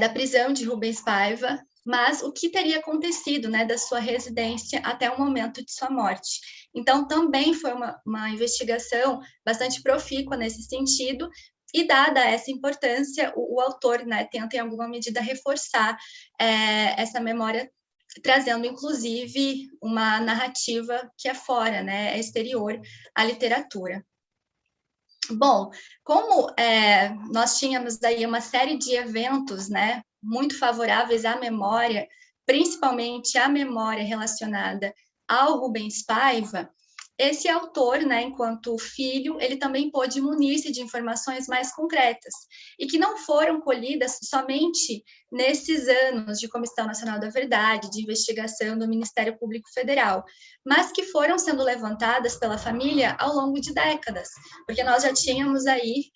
Speaker 4: da prisão de Rubens Paiva, mas o que teria acontecido, né, da sua residência até o momento de sua morte. Então, também foi uma investigação bastante profícua nesse sentido, e dada essa importância, o autor, né, tenta em alguma medida reforçar essa memória, trazendo inclusive uma narrativa que é fora, né, é exterior à literatura. Bom, como nós tínhamos aí uma série de eventos, né, muito favoráveis à memória, principalmente à memória relacionada ao Rubens Paiva, esse autor, né, enquanto filho, ele também pôde munir-se de informações mais concretas e que não foram colhidas somente nesses anos de Comissão Nacional da Verdade, de investigação do Ministério Público Federal, mas que foram sendo levantadas pela família ao longo de décadas, porque nós já tínhamos aí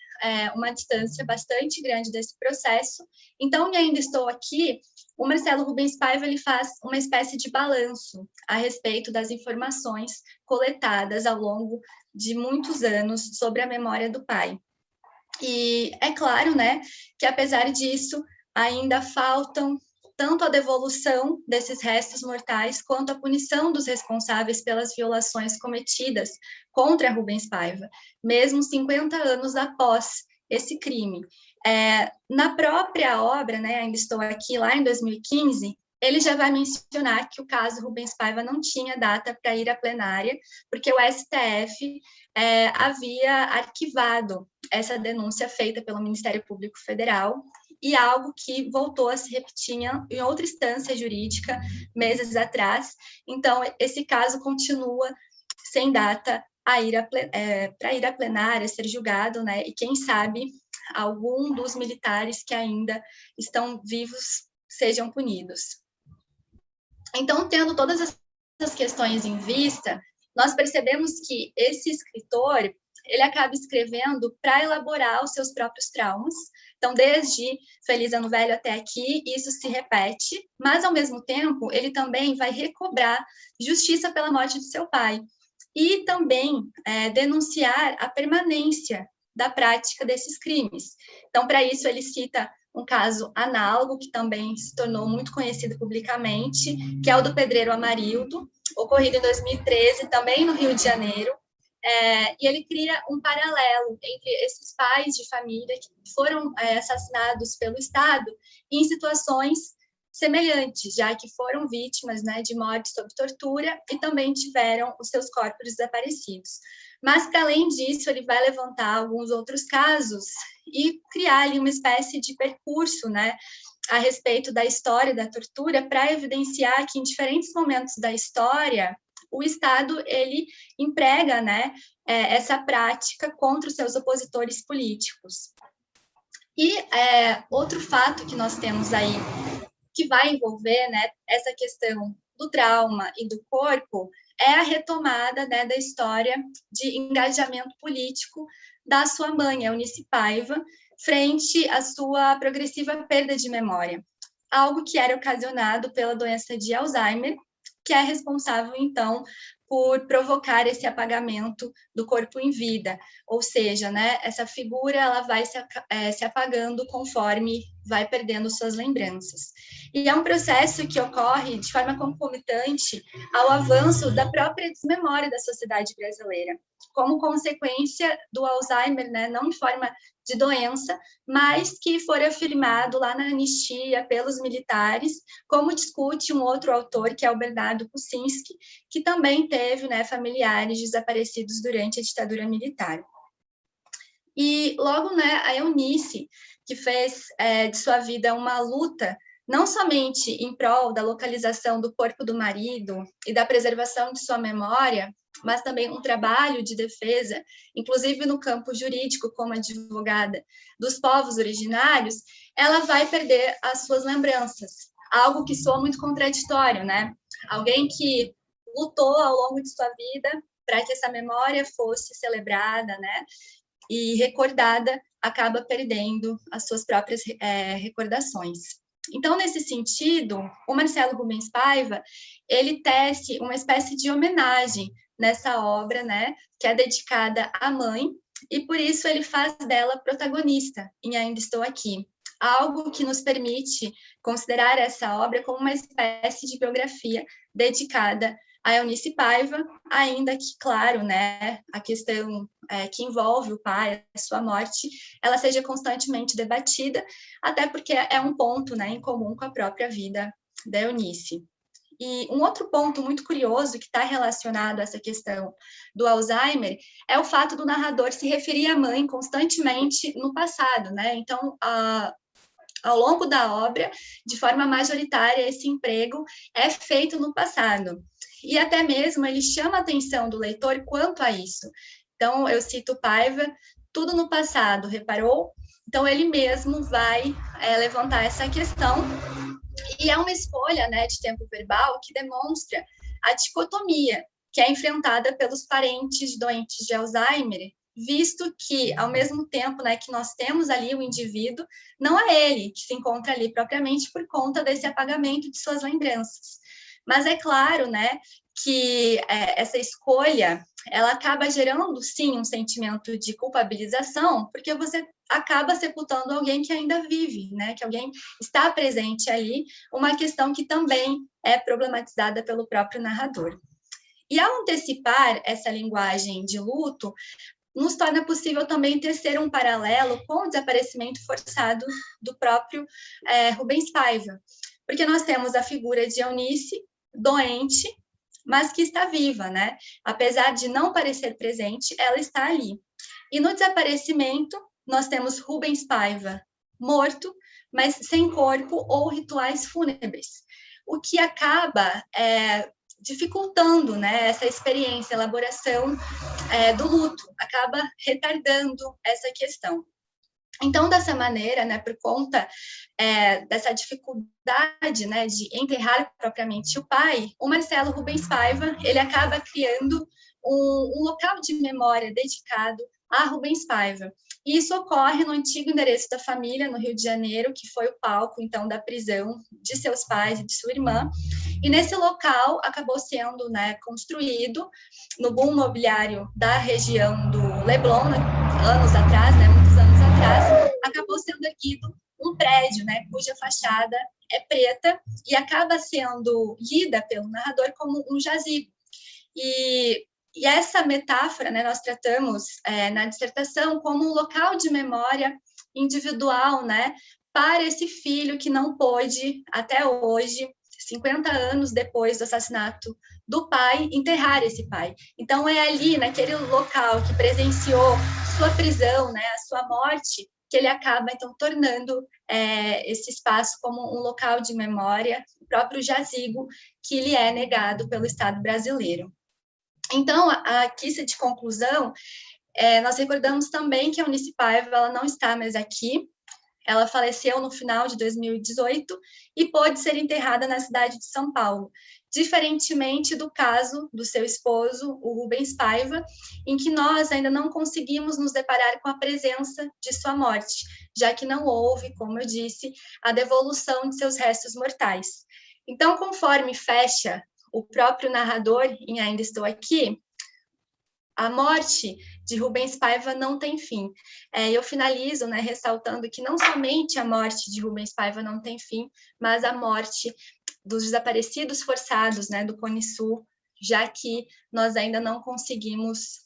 Speaker 4: uma distância bastante grande desse processo. Então, e ainda estou aqui, o Marcelo Rubens Paiva ele faz uma espécie de balanço a respeito das informações coletadas ao longo de muitos anos sobre a memória do pai. E é claro, né, que apesar disso, ainda faltam tanto a devolução desses restos mortais quanto a punição dos responsáveis pelas violações cometidas contra Rubens Paiva, mesmo 50 anos após esse crime. Na própria obra, né, ainda estou aqui, lá em 2015, ele já vai mencionar que o caso Rubens Paiva não tinha data para ir à plenária, porque o STF havia arquivado essa denúncia feita pelo Ministério Público Federal, e algo que voltou a se repetir em outra instância jurídica meses atrás. Então, esse caso continua sem data para ir à plenária, ser julgado, né? E quem sabe algum dos militares que ainda estão vivos sejam punidos. Então, tendo todas essas questões em vista, nós percebemos que esse escritor ele acaba escrevendo para elaborar os seus próprios traumas. Então, desde Feliz Ano Velho até aqui, isso se repete, mas, ao mesmo tempo, ele também vai recobrar justiça pela morte de seu pai e também denunciar a permanência da prática desses crimes. Então, para isso, ele cita um caso análogo, que também se tornou muito conhecido publicamente, que é o do pedreiro Amarildo, ocorrido em 2013, também no Rio de Janeiro, e ele cria um paralelo entre esses pais de família que foram assassinados pelo Estado em situações semelhantes, já que foram vítimas, né, de morte sob tortura e também tiveram os seus corpos desaparecidos. Mas, para além disso, ele vai levantar alguns outros casos e criar ali uma espécie de percurso, né, a respeito da história da tortura, para evidenciar que em diferentes momentos da história o Estado ele emprega, né, essa prática contra os seus opositores políticos. E outro fato que nós temos aí, que vai envolver, né, essa questão do trauma e do corpo, é a retomada, né, da história de engajamento político da sua mãe, Eunice Paiva, frente à sua progressiva perda de memória, algo que era ocasionado pela doença de Alzheimer, que é responsável, então, por provocar esse apagamento do corpo em vida, ou seja, né, essa figura ela vai se apagando conforme vai perdendo suas lembranças. E é um processo que ocorre de forma concomitante ao avanço da própria desmemória da sociedade brasileira, como consequência do Alzheimer, né, não em forma de doença, mas que foi afirmado lá na anistia pelos militares, como discute um outro autor, que é o Bernardo Kucinski, que também teve, né, familiares desaparecidos durante a ditadura militar. E logo, né, a Eunice, que fez de sua vida uma luta, não somente em prol da localização do corpo do marido e da preservação de sua memória, mas também um trabalho de defesa, inclusive no campo jurídico, como advogada dos povos originários, ela vai perder as suas lembranças, algo que soa muito contraditório, né? Alguém que lutou ao longo de sua vida para que essa memória fosse celebrada, né, e recordada, acaba perdendo as suas próprias recordações. Então, nesse sentido, o Marcelo Rubens Paiva, ele tece uma espécie de homenagem nessa obra, né, que é dedicada à mãe, e por isso ele faz dela protagonista em Ainda Estou Aqui. algo que nos permite considerar essa obra como uma espécie de biografia dedicada a Eunice Paiva, ainda que, claro, né, a questão que envolve o pai, a sua morte, ela seja constantemente debatida, até porque é um ponto, né, em comum com a própria vida da Eunice. E um outro ponto muito curioso que está relacionado a essa questão do Alzheimer é o fato do narrador se referir à mãe constantemente no passado, né? Então, ao longo da obra, de forma majoritária, esse emprego é feito no passado. E até mesmo ele chama a atenção do leitor quanto a isso. Então, eu cito Paiva, tudo no passado, reparou? Então, ele mesmo vai levantar essa questão. E é uma escolha, né, de tempo verbal que demonstra a dicotomia que é enfrentada pelos parentes doentes de Alzheimer, visto que, ao mesmo tempo, né, que nós temos ali o indivíduo, não é ele que se encontra ali propriamente por conta desse apagamento de suas lembranças. Mas é claro, né, que essa escolha, ela acaba gerando, sim, um sentimento de culpabilização, porque você acaba sepultando alguém que ainda vive, né, que alguém está presente ali, uma questão que também é problematizada pelo próprio narrador. E ao antecipar essa linguagem de luto, nos torna possível também tecer um paralelo com o desaparecimento forçado do próprio Rubens Paiva, porque nós temos a figura de Eunice, doente, mas que está viva, né? Apesar de não parecer presente, ela está ali. E no desaparecimento, nós temos Rubens Paiva morto, mas sem corpo ou rituais fúnebres, o que acaba dificultando, né, essa experiência, a elaboração do luto, acaba retardando essa questão. Então, dessa maneira, né, por conta dessa dificuldade, né, de enterrar propriamente o pai, o Marcelo Rubens Paiva, ele acaba criando um local de memória dedicado a Rubens Paiva. E isso ocorre no antigo endereço da família, no Rio de Janeiro, que foi o palco, então, da prisão de seus pais e de sua irmã. E nesse local acabou sendo, né, construído, no boom imobiliário da região do Leblon, né, anos atrás, né, muitos anos atrás, acabou sendo erguido um prédio, né, cuja fachada é preta e acaba sendo lida pelo narrador como um jazigo. E essa metáfora, né, nós tratamos na dissertação como um local de memória individual, né, para esse filho que não pôde, até hoje, 50 anos depois do assassinato do pai, enterrar esse pai. Então, é ali, naquele local que presenciou sua prisão, né, a sua morte, que ele acaba, então, tornando esse espaço como um local de memória, o próprio jazigo, que lhe é negado pelo Estado brasileiro. Então, aqui, de conclusão, nós recordamos também que a Eunice Paiva ela não está mais aqui, ela faleceu no final de 2018 e pôde ser enterrada na cidade de São Paulo, diferentemente do caso do seu esposo, o Rubens Paiva, em que nós ainda não conseguimos nos deparar com a presença de sua morte, já que não houve, como eu disse, a devolução de seus restos mortais. Então, conforme fecha o próprio narrador em Ainda Estou Aqui, a morte de Rubens Paiva não tem fim. Eu finalizo, né, ressaltando que não somente a morte de Rubens Paiva não tem fim, mas a morte dos desaparecidos forçados, né, do Cone Sul, já que nós ainda não conseguimos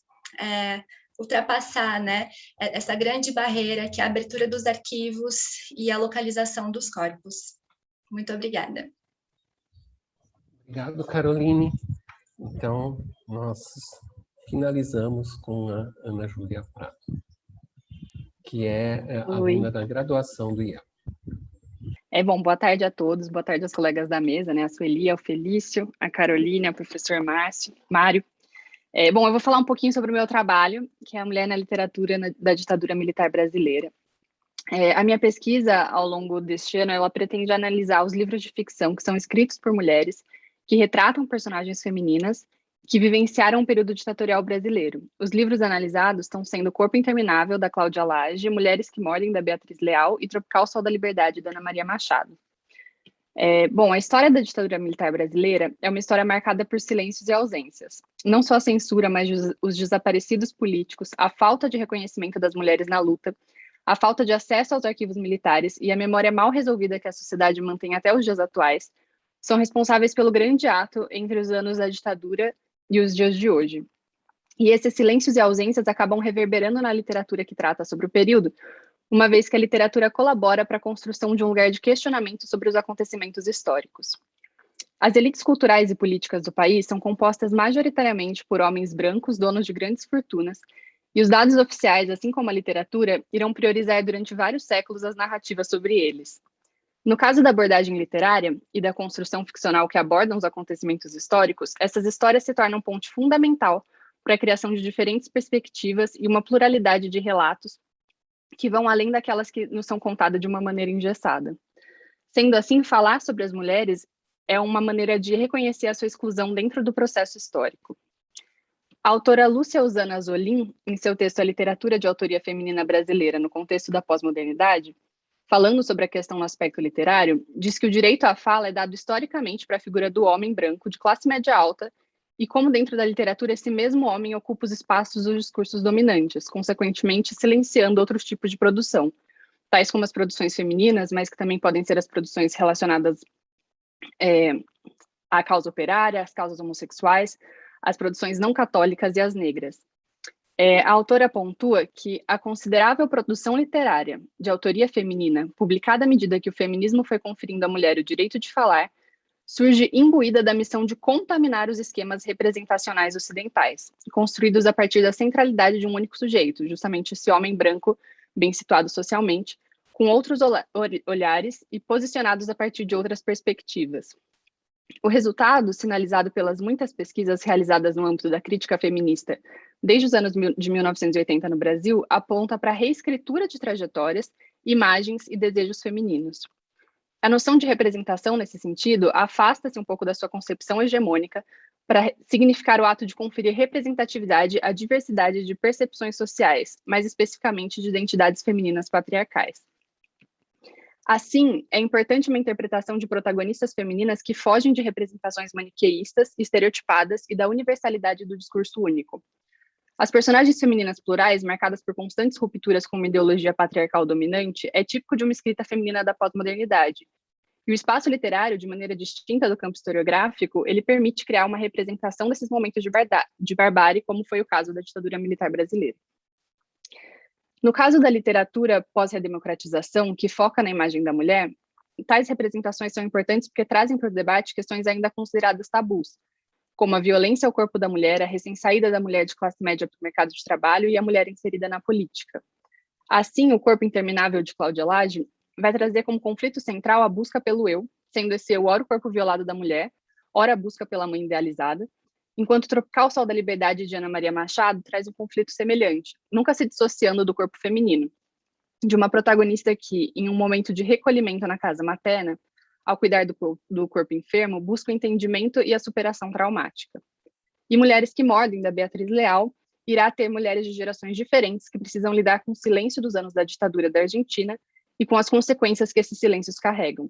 Speaker 4: ultrapassar, né, essa grande barreira que é a abertura dos arquivos e a localização dos corpos. Muito obrigada.
Speaker 1: Obrigado, Caroline. Então, nós finalizamos com a Ana Júlia Prato, que é aluna da graduação do IEL.
Speaker 5: Bom, boa tarde a todos, boa tarde aos colegas da mesa, né, a Sueli, ao Felício, a Caroline, ao professor Mário. Bom, eu vou falar um pouquinho sobre o meu trabalho, que é a Mulher na Literatura da Ditadura Militar Brasileira. A minha pesquisa, ao longo deste ano, ela pretende analisar os livros de ficção que são escritos por mulheres que retratam personagens femininas que vivenciaram o período ditatorial brasileiro. Os livros analisados estão sendo Corpo Interminável, da Cláudia Lage, Mulheres que Mordem, da Beatriz Leal, e Tropical Sol da Liberdade, da Ana Maria Machado. Bom, a história da ditadura militar brasileira é uma história marcada por silêncios e ausências. Não só a censura, mas os desaparecidos políticos, a falta de reconhecimento das mulheres na luta, a falta de acesso aos arquivos militares e a memória mal resolvida que a sociedade mantém até os dias atuais são responsáveis pelo grande ato entre os anos da ditadura e os dias de hoje. E esses silêncios e ausências acabam reverberando na literatura que trata sobre o período, uma vez que a literatura colabora para a construção de um lugar de questionamento sobre os acontecimentos históricos. As elites culturais e políticas do país são compostas majoritariamente por homens brancos, donos de grandes fortunas, e os dados oficiais, assim como a literatura, irão priorizar durante vários séculos as narrativas sobre eles. No caso da abordagem literária e da construção ficcional que abordam os acontecimentos históricos, essas histórias se tornam ponte fundamental para a criação de diferentes perspectivas e uma pluralidade de relatos que vão além daquelas que nos são contadas de uma maneira engessada. Sendo assim, falar sobre as mulheres é uma maneira de reconhecer a sua exclusão dentro do processo histórico. A autora Lúcia Usana Zolin, em seu texto A Literatura de Autoria Feminina Brasileira no Contexto da Pós-Modernidade, falando sobre a questão no aspecto literário, diz que o direito à fala é dado historicamente para a figura do homem branco de classe média alta e como dentro da literatura esse mesmo homem ocupa os espaços dos discursos dominantes, consequentemente silenciando outros tipos de produção, tais como as produções femininas, mas que também podem ser as produções relacionadas à causa operária, às causas homossexuais, as produções não católicas e as negras. A autora pontua que a considerável produção literária de autoria feminina, publicada à medida que o feminismo foi conferindo à mulher o direito de falar, surge imbuída da missão de contaminar os esquemas representacionais ocidentais, construídos a partir da centralidade de um único sujeito, justamente esse homem branco, bem situado socialmente, com outros olhares e posicionados a partir de outras perspectivas. O resultado, sinalizado pelas muitas pesquisas realizadas no âmbito da crítica feminista desde os anos de 1980 no Brasil, aponta para a reescritura de trajetórias, imagens e desejos femininos. A noção de representação, nesse sentido, afasta-se um pouco da sua concepção hegemônica para significar o ato de conferir representatividade à diversidade de percepções sociais, mais especificamente de identidades femininas patriarcais. Assim, é importante uma interpretação de protagonistas femininas que fogem de representações maniqueístas, estereotipadas e da universalidade do discurso único. As personagens femininas plurais, marcadas por constantes rupturas com uma ideologia patriarcal dominante, é típico de uma escrita feminina da pós-modernidade. E o espaço literário, de maneira distinta do campo historiográfico, ele permite criar uma representação desses momentos de barbárie, como foi o caso da ditadura militar brasileira. No caso da literatura pós-redemocratização, que foca na imagem da mulher, tais representações são importantes porque trazem para o debate questões ainda consideradas tabus, como a violência ao corpo da mulher, a recém-saída da mulher de classe média para o mercado de trabalho e a mulher inserida na política. Assim, o Corpo Interminável de Cláudia Lage vai trazer como conflito central a busca pelo eu, sendo esse eu ora o corpo violado da mulher, ora a busca pela mãe idealizada, enquanto Tropical Sol da Liberdade de Ana Maria Machado traz um conflito semelhante, nunca se dissociando do corpo feminino, de uma protagonista que, em um momento de recolhimento na casa materna, ao cuidar do corpo enfermo, busca o entendimento e a superação traumática. E Mulheres que Mordem, da Beatriz Leal, irá ter mulheres de gerações diferentes que precisam lidar com o silêncio dos anos da ditadura da Argentina e com as consequências que esses silêncios carregam.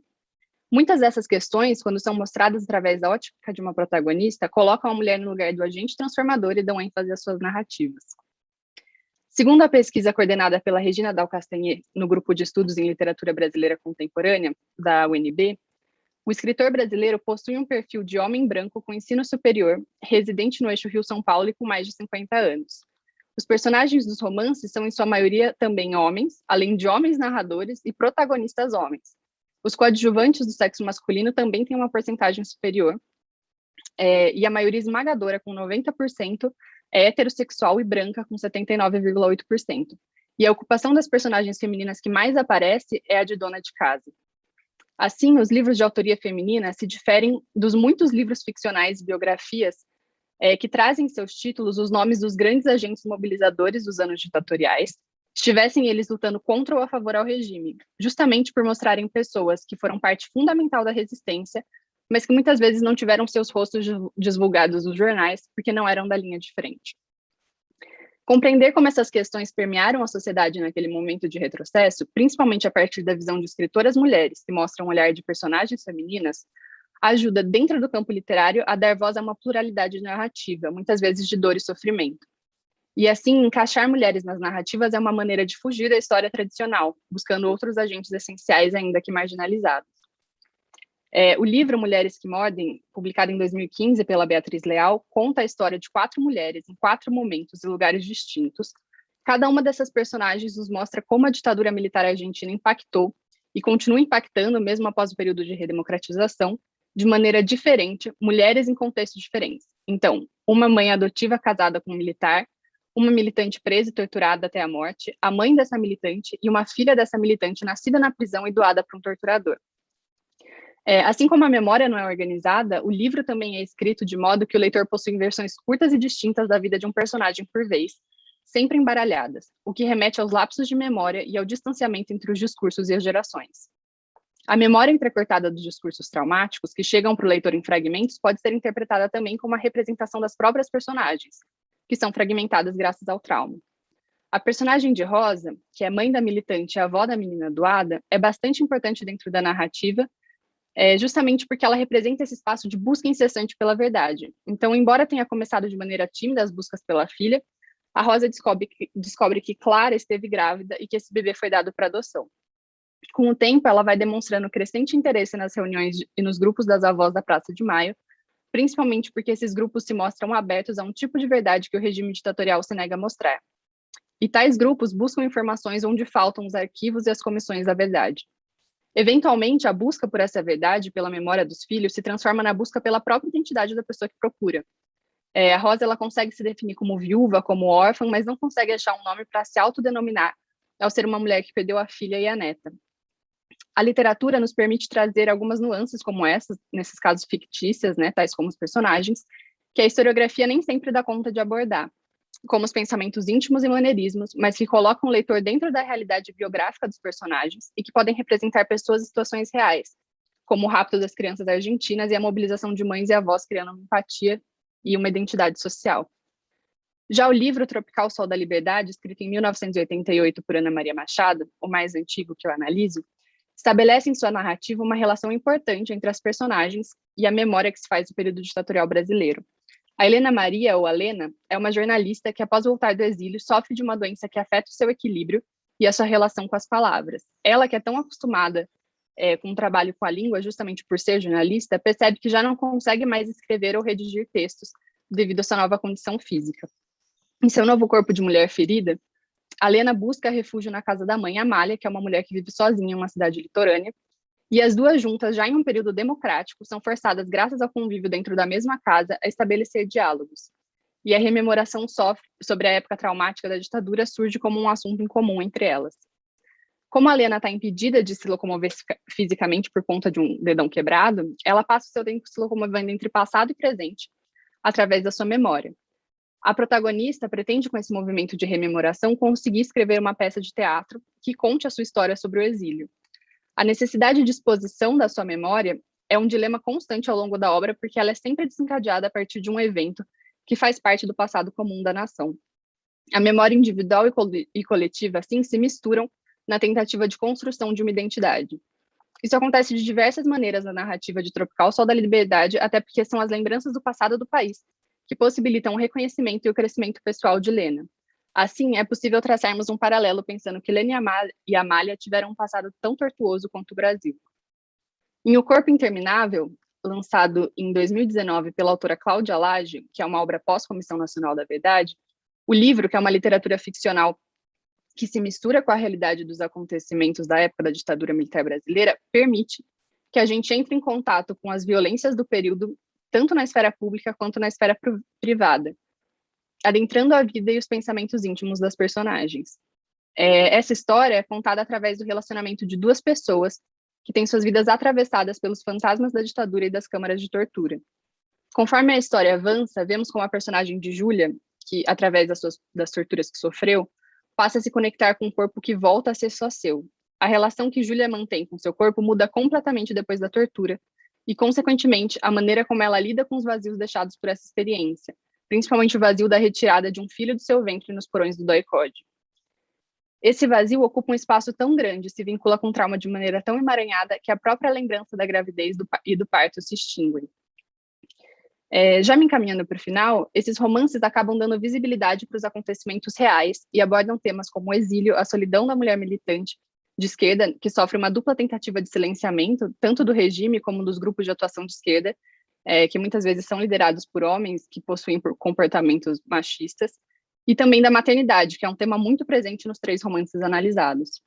Speaker 5: Muitas dessas questões, quando são mostradas através da ótica de uma protagonista, colocam a mulher no lugar do agente transformador e dão ênfase às suas narrativas. Segundo a pesquisa coordenada pela Regina Dal Castanher, no Grupo de Estudos em Literatura Brasileira Contemporânea, da UNB, o escritor brasileiro possui um perfil de homem branco com ensino superior, residente no eixo Rio-São Paulo e com mais de 50 anos. Os personagens dos romances são, em sua maioria, também homens, além de homens narradores e protagonistas homens. Os coadjuvantes do sexo masculino também têm uma porcentagem superior, e a maioria esmagadora, com 90%, é heterossexual e branca, com 79,8%. E a ocupação das personagens femininas que mais aparece é a de dona de casa. Assim, os livros de autoria feminina se diferem dos muitos livros ficcionais e biografias que trazem em seus títulos os nomes dos grandes agentes mobilizadores dos anos ditatoriais, estivessem eles lutando contra ou a favor ao regime, justamente por mostrarem pessoas que foram parte fundamental da resistência, mas que muitas vezes não tiveram seus rostos divulgados nos jornais, porque não eram da linha de frente. Compreender como essas questões permearam a sociedade naquele momento de retrocesso, principalmente a partir da visão de escritoras mulheres, que mostram um olhar de personagens femininas, ajuda, dentro do campo literário, a dar voz a uma pluralidade narrativa, muitas vezes de dor e sofrimento. E assim, encaixar mulheres nas narrativas é uma maneira de fugir da história tradicional, buscando outros agentes essenciais ainda que marginalizados. O livro Mulheres que Mordem, publicado em 2015 pela Beatriz Leal, conta a história de 4 mulheres em 4 momentos e lugares distintos. Cada uma dessas personagens nos mostra como a ditadura militar argentina impactou e continua impactando, mesmo após o período de redemocratização, de maneira diferente, mulheres em contextos diferentes. Então, uma mãe adotiva casada com um militar, uma militante presa e torturada até a morte, a mãe dessa militante e uma filha dessa militante nascida na prisão e doada por um torturador. Assim como a memória não é organizada, o livro também é escrito de modo que o leitor possui versões curtas e distintas da vida de um personagem por vez, sempre embaralhadas, o que remete aos lapsos de memória e ao distanciamento entre os discursos e as gerações. A memória entrecortada dos discursos traumáticos, que chegam para o leitor em fragmentos, pode ser interpretada também como a representação das próprias personagens, que são fragmentadas graças ao trauma. A personagem de Rosa, que é mãe da militante e avó da menina doada, é bastante importante dentro da narrativa, justamente porque ela representa esse espaço de busca incessante pela verdade. Então, embora tenha começado de maneira tímida as buscas pela filha, a Rosa descobre que Clara esteve grávida e que esse bebê foi dado para adoção. Com o tempo, ela vai demonstrando crescente interesse nas reuniões e nos grupos das avós da Praça de Maio, principalmente porque esses grupos se mostram abertos a um tipo de verdade que o regime ditatorial se nega a mostrar. E tais grupos buscam informações onde faltam os arquivos e as comissões da verdade. Eventualmente, a busca por essa verdade, pela memória dos filhos, se transforma na busca pela própria identidade da pessoa que procura. A Rosa ela consegue se definir como viúva, como órfã, mas não consegue achar um nome para se autodenominar ao ser uma mulher que perdeu a filha e a neta. A literatura nos permite trazer algumas nuances como essas, nesses casos fictícias, né, tais como os personagens, que a historiografia nem sempre dá conta de abordar, como os pensamentos íntimos e maneirismos, mas que colocam o leitor dentro da realidade biográfica dos personagens e que podem representar pessoas e situações reais, como o rapto das crianças argentinas e a mobilização de mães e avós criando uma empatia e uma identidade social. Já o livro Tropical Sol da Liberdade, escrito em 1988 por Ana Maria Machado, o mais antigo que eu analiso, estabelece em sua narrativa uma relação importante entre as personagens e a memória que se faz do período ditatorial brasileiro. A Helena Maria, ou Alena, é uma jornalista que, após voltar do exílio, sofre de uma doença que afeta o seu equilíbrio e a sua relação com as palavras. Ela, que é tão acostumada com o trabalho com a língua, justamente por ser jornalista, percebe que já não consegue mais escrever ou redigir textos devido à sua nova condição física. Em seu novo corpo de mulher ferida, a Lena busca refúgio na casa da mãe, Amália, que é uma mulher que vive sozinha em uma cidade litorânea, e as duas juntas, já em um período democrático, são forçadas, graças ao convívio dentro da mesma casa, a estabelecer diálogos. E a rememoração sobre a época traumática da ditadura surge como um assunto em comum entre elas. Como a Lena está impedida de se locomover fisicamente por conta de um dedão quebrado, ela passa o seu tempo se locomovendo entre passado e presente, através da sua memória. A protagonista pretende, com esse movimento de rememoração, conseguir escrever uma peça de teatro que conte a sua história sobre o exílio. A necessidade de exposição da sua memória é um dilema constante ao longo da obra, porque ela é sempre desencadeada a partir de um evento que faz parte do passado comum da nação. A memória individual e coletiva, assim, se misturam na tentativa de construção de uma identidade. Isso acontece de diversas maneiras na narrativa de Tropical Sol da Liberdade, até porque são as lembranças do passado do país que possibilitam o reconhecimento e o crescimento pessoal de Lena. Assim, é possível traçarmos um paralelo pensando que Lena e Amália tiveram um passado tão tortuoso quanto o Brasil. Em O Corpo Interminável, lançado em 2019 pela autora Cláudia Lage, que é uma obra pós-Comissão Nacional da Verdade, o livro, que é uma literatura ficcional que se mistura com a realidade dos acontecimentos da época da ditadura militar brasileira, permite que a gente entre em contato com as violências do período, tanto na esfera pública quanto na esfera privada, adentrando a vida e os pensamentos íntimos das personagens. Essa história é contada através do relacionamento de duas pessoas que têm suas vidas atravessadas pelos fantasmas da ditadura e das câmaras de tortura. Conforme a história avança, vemos como a personagem de Júlia, que, através das torturas que sofreu, passa a se conectar com um corpo que volta a ser só seu. A relação que Júlia mantém com seu corpo muda completamente depois da tortura e, consequentemente, a maneira como ela lida com os vazios deixados por essa experiência, principalmente o vazio da retirada de um filho do seu ventre nos porões do DOI-CODE. Esse vazio ocupa um espaço tão grande e se vincula com o trauma de maneira tão emaranhada que a própria lembrança da gravidez e do parto se extingue. Já me encaminhando para o final, esses romances acabam dando visibilidade para os acontecimentos reais e abordam temas como o exílio, a solidão da mulher militante de esquerda, que sofre uma dupla tentativa de silenciamento, tanto do regime como dos grupos de atuação de esquerda, que muitas vezes são liderados por homens que possuem comportamentos machistas, e também da maternidade, que é um tema muito presente nos 3 romances analisados.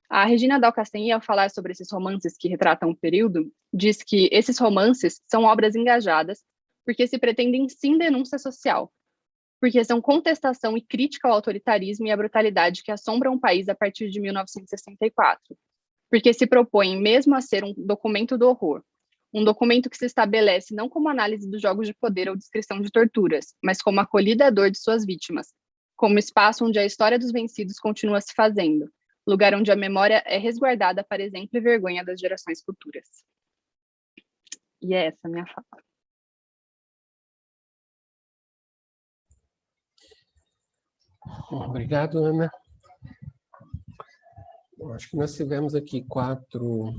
Speaker 5: A Regina Dal Castegni, ao falar sobre esses romances que retratam o período, diz que esses romances são obras engajadas porque se pretendem sim denúncia social, porque são contestação e crítica ao autoritarismo e à brutalidade que assombram o país a partir de 1964, porque se propõem mesmo a ser um documento do horror, um documento que se estabelece não como análise dos jogos de poder ou descrição de torturas, mas como acolhida à dor de suas vítimas, como espaço onde a história dos vencidos continua se fazendo, lugar onde a memória é resguardada para exemplo e vergonha das gerações futuras. E é essa a minha fala.
Speaker 1: Obrigado, Ana. Eu acho que nós tivemos aqui 4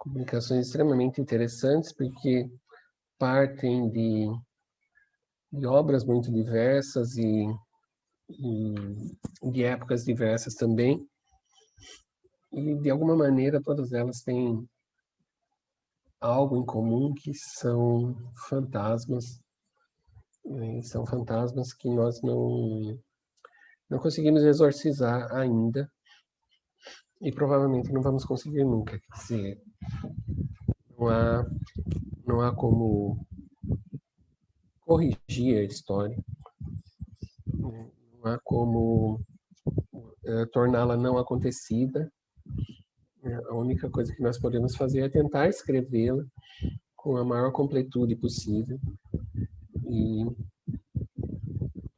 Speaker 1: publicações extremamente interessantes, porque partem de obras muito diversas e de épocas diversas também, e de alguma maneira todas elas têm algo em comum, que são fantasmas, são fantasmas que nós não conseguimos exorcizar ainda, e provavelmente não vamos conseguir nunca. Quer dizer, não há como corrigir a história, não há como torná-la não acontecida. A única coisa que nós podemos fazer é tentar escrevê-la com a maior completude possível e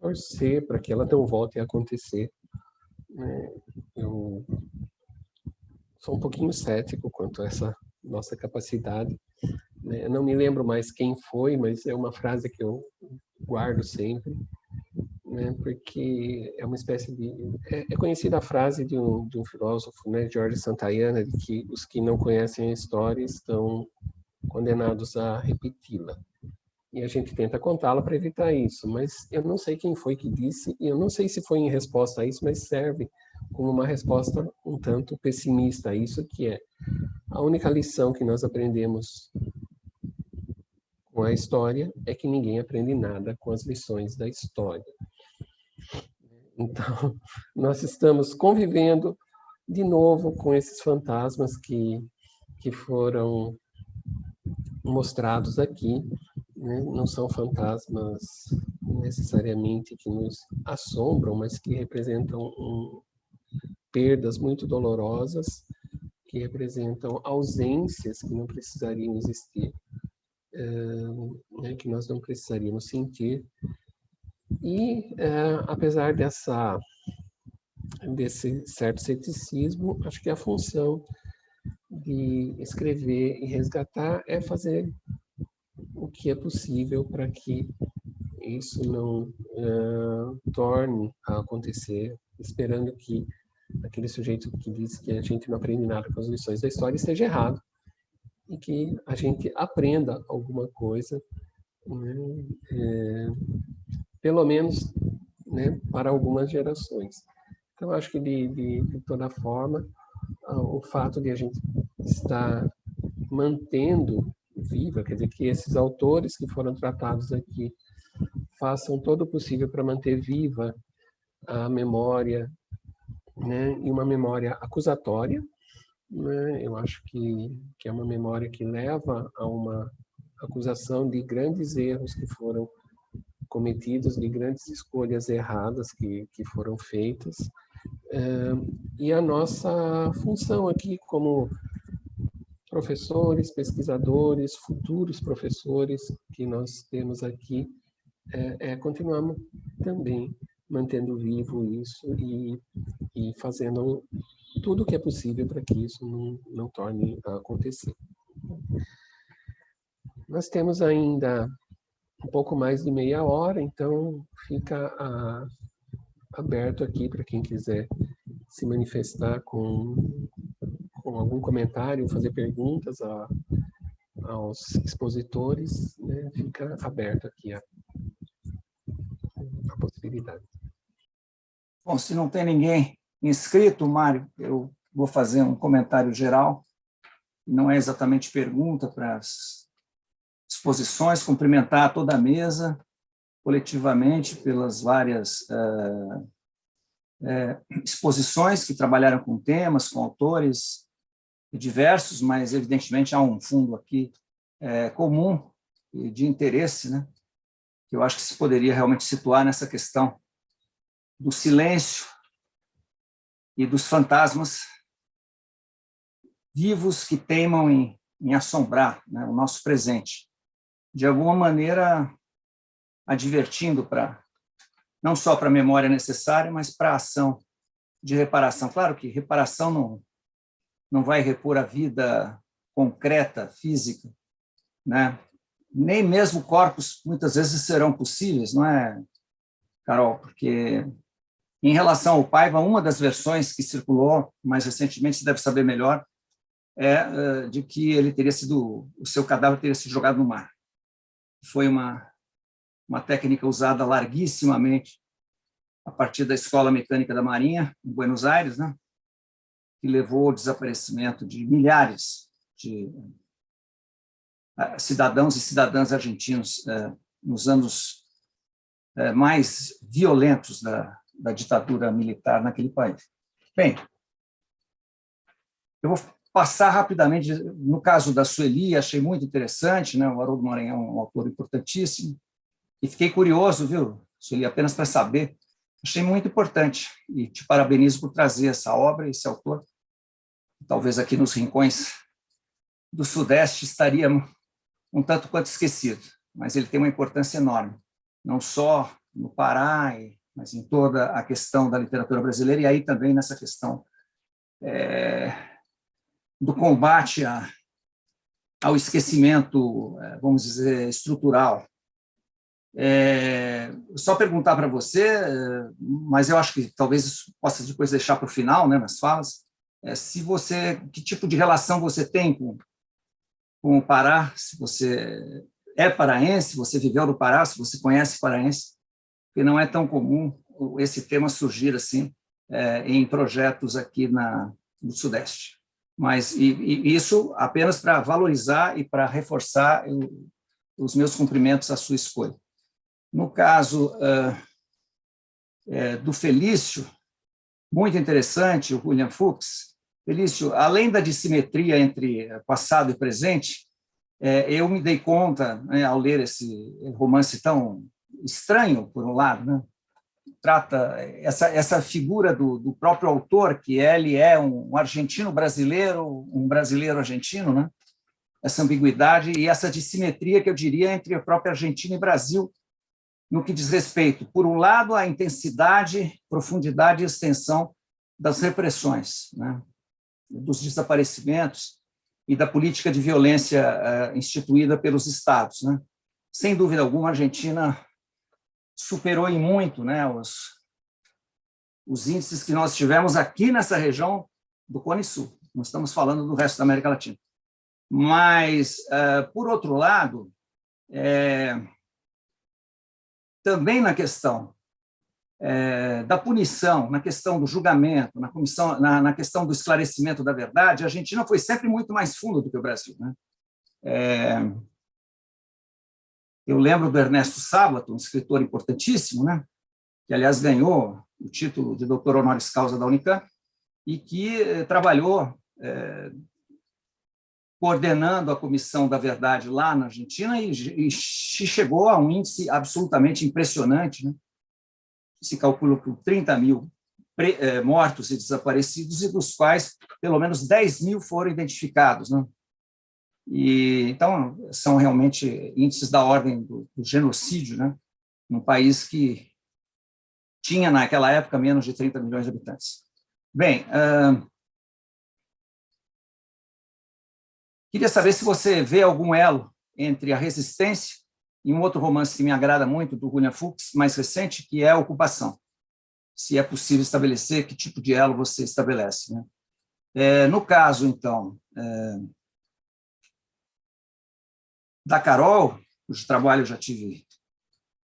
Speaker 1: torcer para que ela não volte a acontecer. Eu sou um pouquinho cético quanto a essa nossa capacidade. Eu não me lembro mais quem foi, mas é uma frase que eu guardo sempre, porque é uma espécie de... É conhecida a frase de um filósofo, George Santayana, de que os que não conhecem a história estão condenados a repeti-la. E a gente tenta contá-la para evitar isso, mas eu não sei quem foi que disse, e eu não sei se foi em resposta a isso, mas serve como uma resposta um tanto pessimista a isso, que é a única lição que nós aprendemos com a história é que ninguém aprende nada com as lições da história. Então, nós estamos convivendo de novo com esses fantasmas que foram mostrados aqui, não são fantasmas necessariamente que nos assombram, mas que representam perdas muito dolorosas, que representam ausências que não precisariam existir, que nós não precisaríamos sentir. E, apesar desse certo ceticismo, acho que a função de escrever e resgatar é fazer o que é possível para que isso não torne a acontecer, esperando que aquele sujeito que diz que a gente não aprende nada com as lições da história esteja errado, e que a gente aprenda alguma coisa, pelo menos para algumas gerações. Então, acho que, de toda forma, o fato de a gente estar mantendo viva, quer dizer, que esses autores que foram tratados aqui façam todo o possível para manter viva a memória, e uma memória acusatória, eu acho que é uma memória que leva a uma acusação de grandes erros que foram cometidos, de grandes escolhas erradas que foram feitas, e a nossa função aqui como professores, pesquisadores, futuros professores que nós temos aqui, continuamos também mantendo vivo isso e fazendo tudo o que é possível para que isso não torne a acontecer. Nós temos ainda um pouco mais de meia hora, então fica aberto aqui para quem quiser se manifestar com algum comentário, fazer perguntas aos expositores, né, fica aberto aqui a possibilidade.
Speaker 6: Bom, se não tem ninguém inscrito, Mário, eu vou fazer um comentário geral, não é exatamente pergunta para as exposições, cumprimentar toda a mesa, coletivamente, pelas várias exposições que trabalharam com temas, com autores diversos, mas, evidentemente, há um fundo aqui comum e de interesse, né, que eu acho que se poderia realmente situar nessa questão do silêncio e dos fantasmas vivos que teimam em assombrar, né, o nosso presente, de alguma maneira advertindo não só para a memória necessária, mas para a ação de reparação. Claro que reparação não vai repor a vida concreta, física, né? Nem mesmo corpos muitas vezes serão possíveis, não é, Carol? Porque, em relação ao Paiva, uma das versões que circulou mais recentemente, você deve saber melhor, é de que o seu cadáver teria sido jogado no mar. Foi uma técnica usada larguissimamente a partir da Escola Mecânica da Marinha, em Buenos Aires, né, que levou ao desaparecimento de milhares de cidadãos e cidadãs argentinos nos anos mais violentos da ditadura militar naquele país. Bem, eu vou passar rapidamente, no caso da Sueli, achei muito interessante, né, o Haroldo Maranhão é um autor importantíssimo, e fiquei curioso, viu, Sueli, apenas para saber, achei muito importante, e te parabenizo por trazer essa obra, esse autor, talvez aqui nos rincões do Sudeste estaria um tanto quanto esquecido, mas ele tem uma importância enorme, não só no Pará, mas em toda a questão da literatura brasileira, e aí também nessa questão do combate ao esquecimento, vamos dizer, estrutural. Só perguntar para você, mas eu acho que talvez isso possa depois deixar para o final, né, nas falas, que tipo de relação você tem com o Pará, se você é paraense, se você viveu no Pará, se você conhece paraense, porque não é tão comum esse tema surgir assim em projetos aqui no Sudeste. Mas isso apenas para valorizar e para reforçar os meus cumprimentos à sua escolha. No caso do Felício, muito interessante, o William Fuchs. Felício, além da dissimetria entre passado e presente, eu me dei conta, né, ao ler esse romance tão estranho, por um lado, né, trata essa figura do próprio autor, que ele é um argentino brasileiro, um brasileiro argentino, né, essa ambiguidade e essa dissimetria que eu diria entre a própria Argentina e Brasil, no que diz respeito, por um lado, à intensidade, profundidade e extensão das repressões, né, dos desaparecimentos e da política de violência instituída pelos Estados, né. Sem dúvida alguma, a Argentina superou em muito, né, os índices que nós tivemos aqui nessa região do Cone Sul. Não estamos falando do resto da América Latina. Mas, por outro lado, também na questão da punição, na questão do julgamento, na questão do esclarecimento da verdade, a Argentina foi sempre muito mais fundo do que o Brasil, né? Eu lembro do Ernesto Sábato, um escritor importantíssimo, né, que, aliás, ganhou o título de doutor honoris causa da Unicamp e que trabalhou coordenando a Comissão da Verdade lá na Argentina e chegou a um índice absolutamente impressionante, né? Se calcula por 30 mil mortos e desaparecidos, e dos quais pelo menos 10 mil foram identificados, né? Então, são realmente índices da ordem do genocídio, né, num país que tinha, naquela época, menos de 30 milhões de habitantes. Bem, queria saber se você vê algum elo entre a resistência e um outro romance que me agrada muito, do William Fuchs, mais recente, que é a Ocupação. Se é possível estabelecer, que tipo de elo você estabelece, né? No caso, então, da Carol, cujo trabalho eu já tive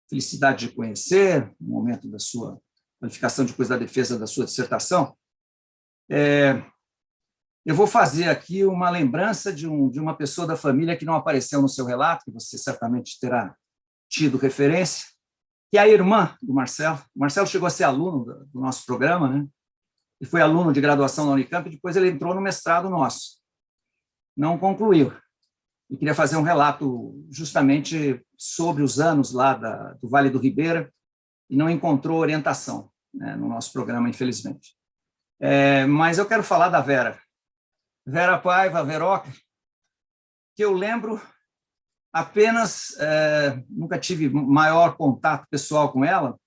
Speaker 6: felicidade de conhecer, no momento da sua qualificação depois da defesa da sua dissertação, eu vou fazer aqui uma lembrança de uma pessoa da família que não apareceu no seu relato, que você certamente terá tido referência, que é a irmã do Marcelo. O Marcelo chegou a ser aluno do nosso programa, né? E foi aluno de graduação na Unicamp, e depois ele entrou no mestrado nosso. Não concluiu. E queria fazer um relato justamente sobre os anos lá do Vale do Ribeira, e não encontrou orientação, né, no nosso programa, infelizmente. Mas eu quero falar da Vera. Vera Paiva, Veroca, que eu lembro apenas, nunca tive maior contato pessoal com ela.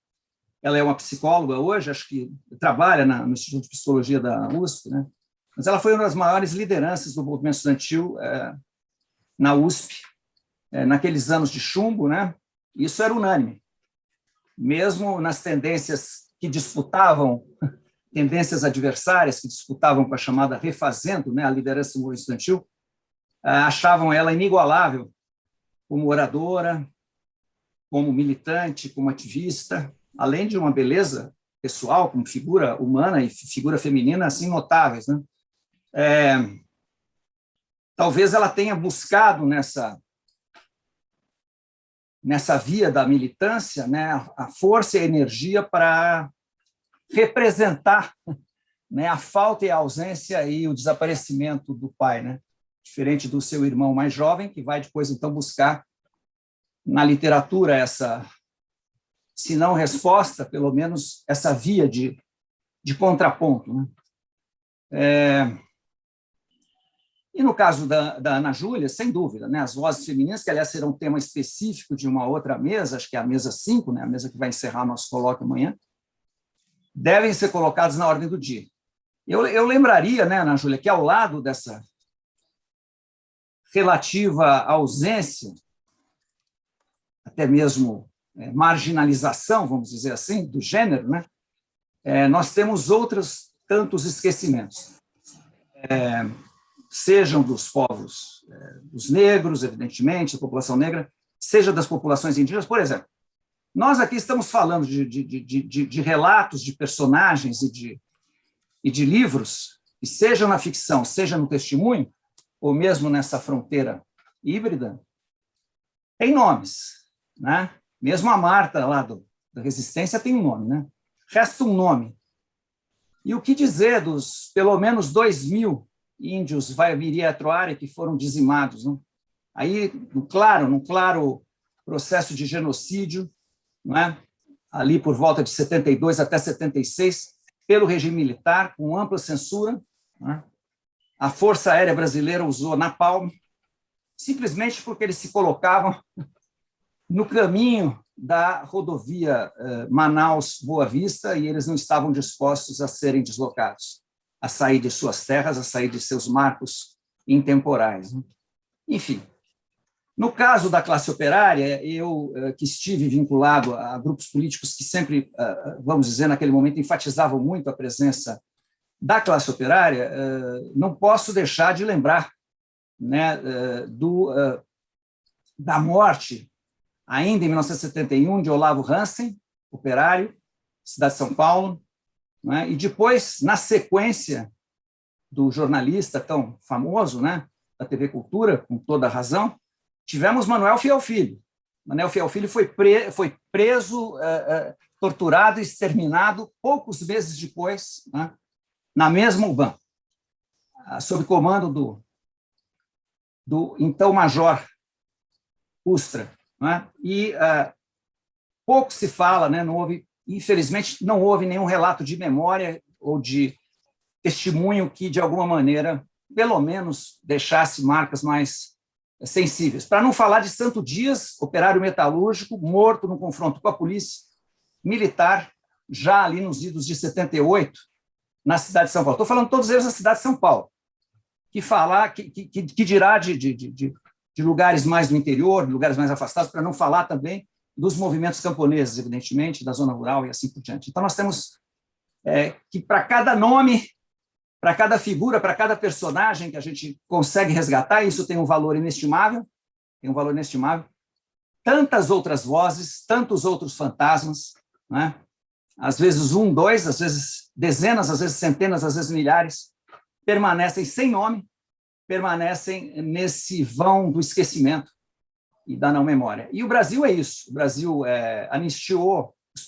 Speaker 6: Ela é uma psicóloga hoje, acho que trabalha no Instituto de Psicologia da USP, né? Mas ela foi uma das maiores lideranças do movimento estudantil na USP, naqueles anos de chumbo, né? Isso era unânime. Mesmo nas tendências que disputavam, tendências adversárias que disputavam com a chamada refazendo, né, a liderança do movimento estudantil, achavam ela inigualável como oradora, como militante, como ativista, além de uma beleza pessoal, como figura humana e figura feminina, assim, notáveis, né? Talvez ela tenha buscado nessa via da militância, né, a força e a energia para representar, né, a falta e a ausência e o desaparecimento do pai, né? Diferente do seu irmão mais jovem, que vai depois, então, buscar na literatura essa, se não resposta, pelo menos essa via de contraponto, né? E no caso da Ana Júlia, sem dúvida, né, as vozes femininas, que aliás serão um tema específico de uma outra mesa, acho que é a mesa 5, né, a mesa que vai encerrar nosso colóquio amanhã, devem ser colocadas na ordem do dia. Eu lembraria, né, Ana Júlia, que ao lado dessa relativa ausência, até mesmo marginalização, vamos dizer assim, do gênero, né, nós temos outros tantos esquecimentos. Sejam dos povos, dos negros, evidentemente, da população negra, seja das populações indígenas, por exemplo. Nós aqui estamos falando de relatos, de personagens e de livros, e seja na ficção, seja no testemunho, ou mesmo nessa fronteira híbrida, tem nomes, né? Mesmo a Marta, lá da Resistência, tem um nome, né? Resta um nome. E o que dizer dos pelo menos 2.000 índios Vaiviri-Atroari que foram dizimados, né? Aí, num claro processo de genocídio, não é? Ali por volta de 72 até 76, pelo regime militar, com ampla censura, não é? A Força Aérea Brasileira usou napalm, simplesmente porque eles se colocavam no caminho da rodovia Manaus-Boa Vista e eles não estavam dispostos a serem deslocados, a sair de suas terras, a sair de seus marcos intemporais, né? Enfim, no caso da classe operária, eu que estive vinculado a grupos políticos que sempre, vamos dizer, naquele momento, enfatizavam muito a presença da classe operária, não posso deixar de lembrar, né, da morte, ainda em 1971, de Olavo Hansen, operário, cidade de São Paulo, né, e depois, na sequência do jornalista tão famoso, né, da TV Cultura, com toda a razão, tivemos Manuel Fiel Filho. Manuel Fiel Filho foi preso, torturado e exterminado poucos meses depois, né, na mesma UBAN, sob comando do então Major Ustra, né? E pouco se fala, né, infelizmente, não houve nenhum relato de memória ou de testemunho que, de alguma maneira, pelo menos, deixasse marcas mais sensíveis. Para não falar de Santo Dias, operário metalúrgico, morto no confronto com a polícia militar, já ali nos idos de 78, na cidade de São Paulo. Estou falando todos eles na cidade de São Paulo. Que dirá de lugares mais do interior, de lugares mais afastados, para não falar também dos movimentos camponeses, evidentemente, da zona rural e assim por diante. Então, nós temos que, para cada nome, para cada figura, para cada personagem que a gente consegue resgatar, isso tem um valor inestimável, tem um valor inestimável. Tantas outras vozes, tantos outros fantasmas, né? Às vezes um, dois, às vezes dezenas, às vezes centenas, às vezes milhares, permanecem sem nome, permanecem nesse vão do esquecimento e da não memória. E o Brasil é isso. O Brasil anistiou os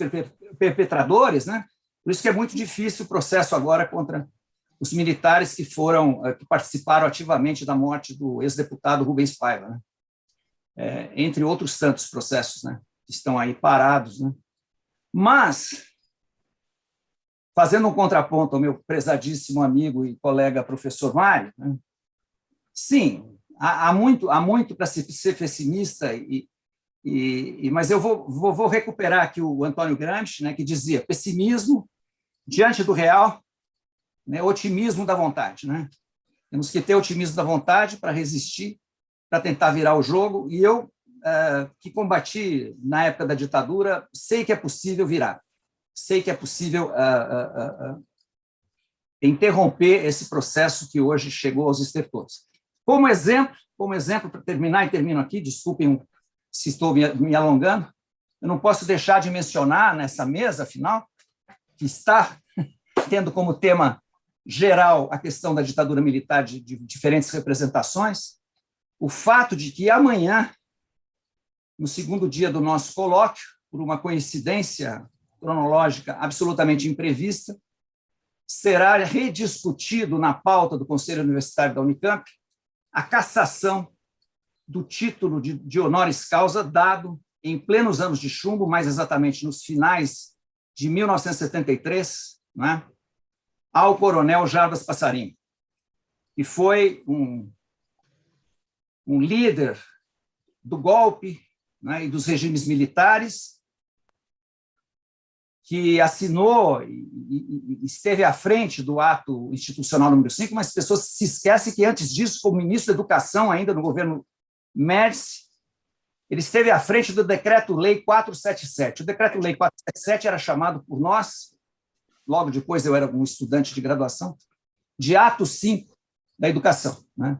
Speaker 6: perpetradores, né? Por isso que é muito difícil o processo agora contra os militares que participaram ativamente da morte do ex-deputado Rubens Paiva, né? Entre outros tantos processos, né, que estão aí parados, né? Mas, fazendo um contraponto ao meu prezadíssimo amigo e colega professor Mário, né, sim, há muito para ser pessimista, mas eu vou recuperar aqui o Antônio Gramsci, né, que dizia: pessimismo diante do real, né, otimismo da vontade, né? Temos que ter otimismo da vontade para resistir, para tentar virar o jogo, e eu, que combati na época da ditadura, sei que é possível virar, sei que é possível interromper esse processo que hoje chegou aos estertores. Como exemplo, para terminar, e termino aqui, desculpem se estou me alongando, eu não posso deixar de mencionar nessa mesa, afinal, que está tendo como tema geral a questão da ditadura militar de diferentes representações, o fato de que amanhã, no segundo dia do nosso colóquio, por uma coincidência cronológica absolutamente imprevista, será rediscutido na pauta do Conselho Universitário da Unicamp a cassação do título de honoris causa dado em plenos anos de chumbo, mais exatamente nos finais de 1973, né, ao coronel Jarbas Passarinho, que foi um líder do golpe, né, e dos regimes militares, que assinou e esteve à frente do ato institucional número 5, mas as pessoas se esquecem que, antes disso, como ministro da Educação, ainda no governo Médici, ele esteve à frente do Decreto-Lei 477. O Decreto-Lei 477 era chamado por nós, logo depois eu era um estudante de graduação, de Ato 5 da Educação, né?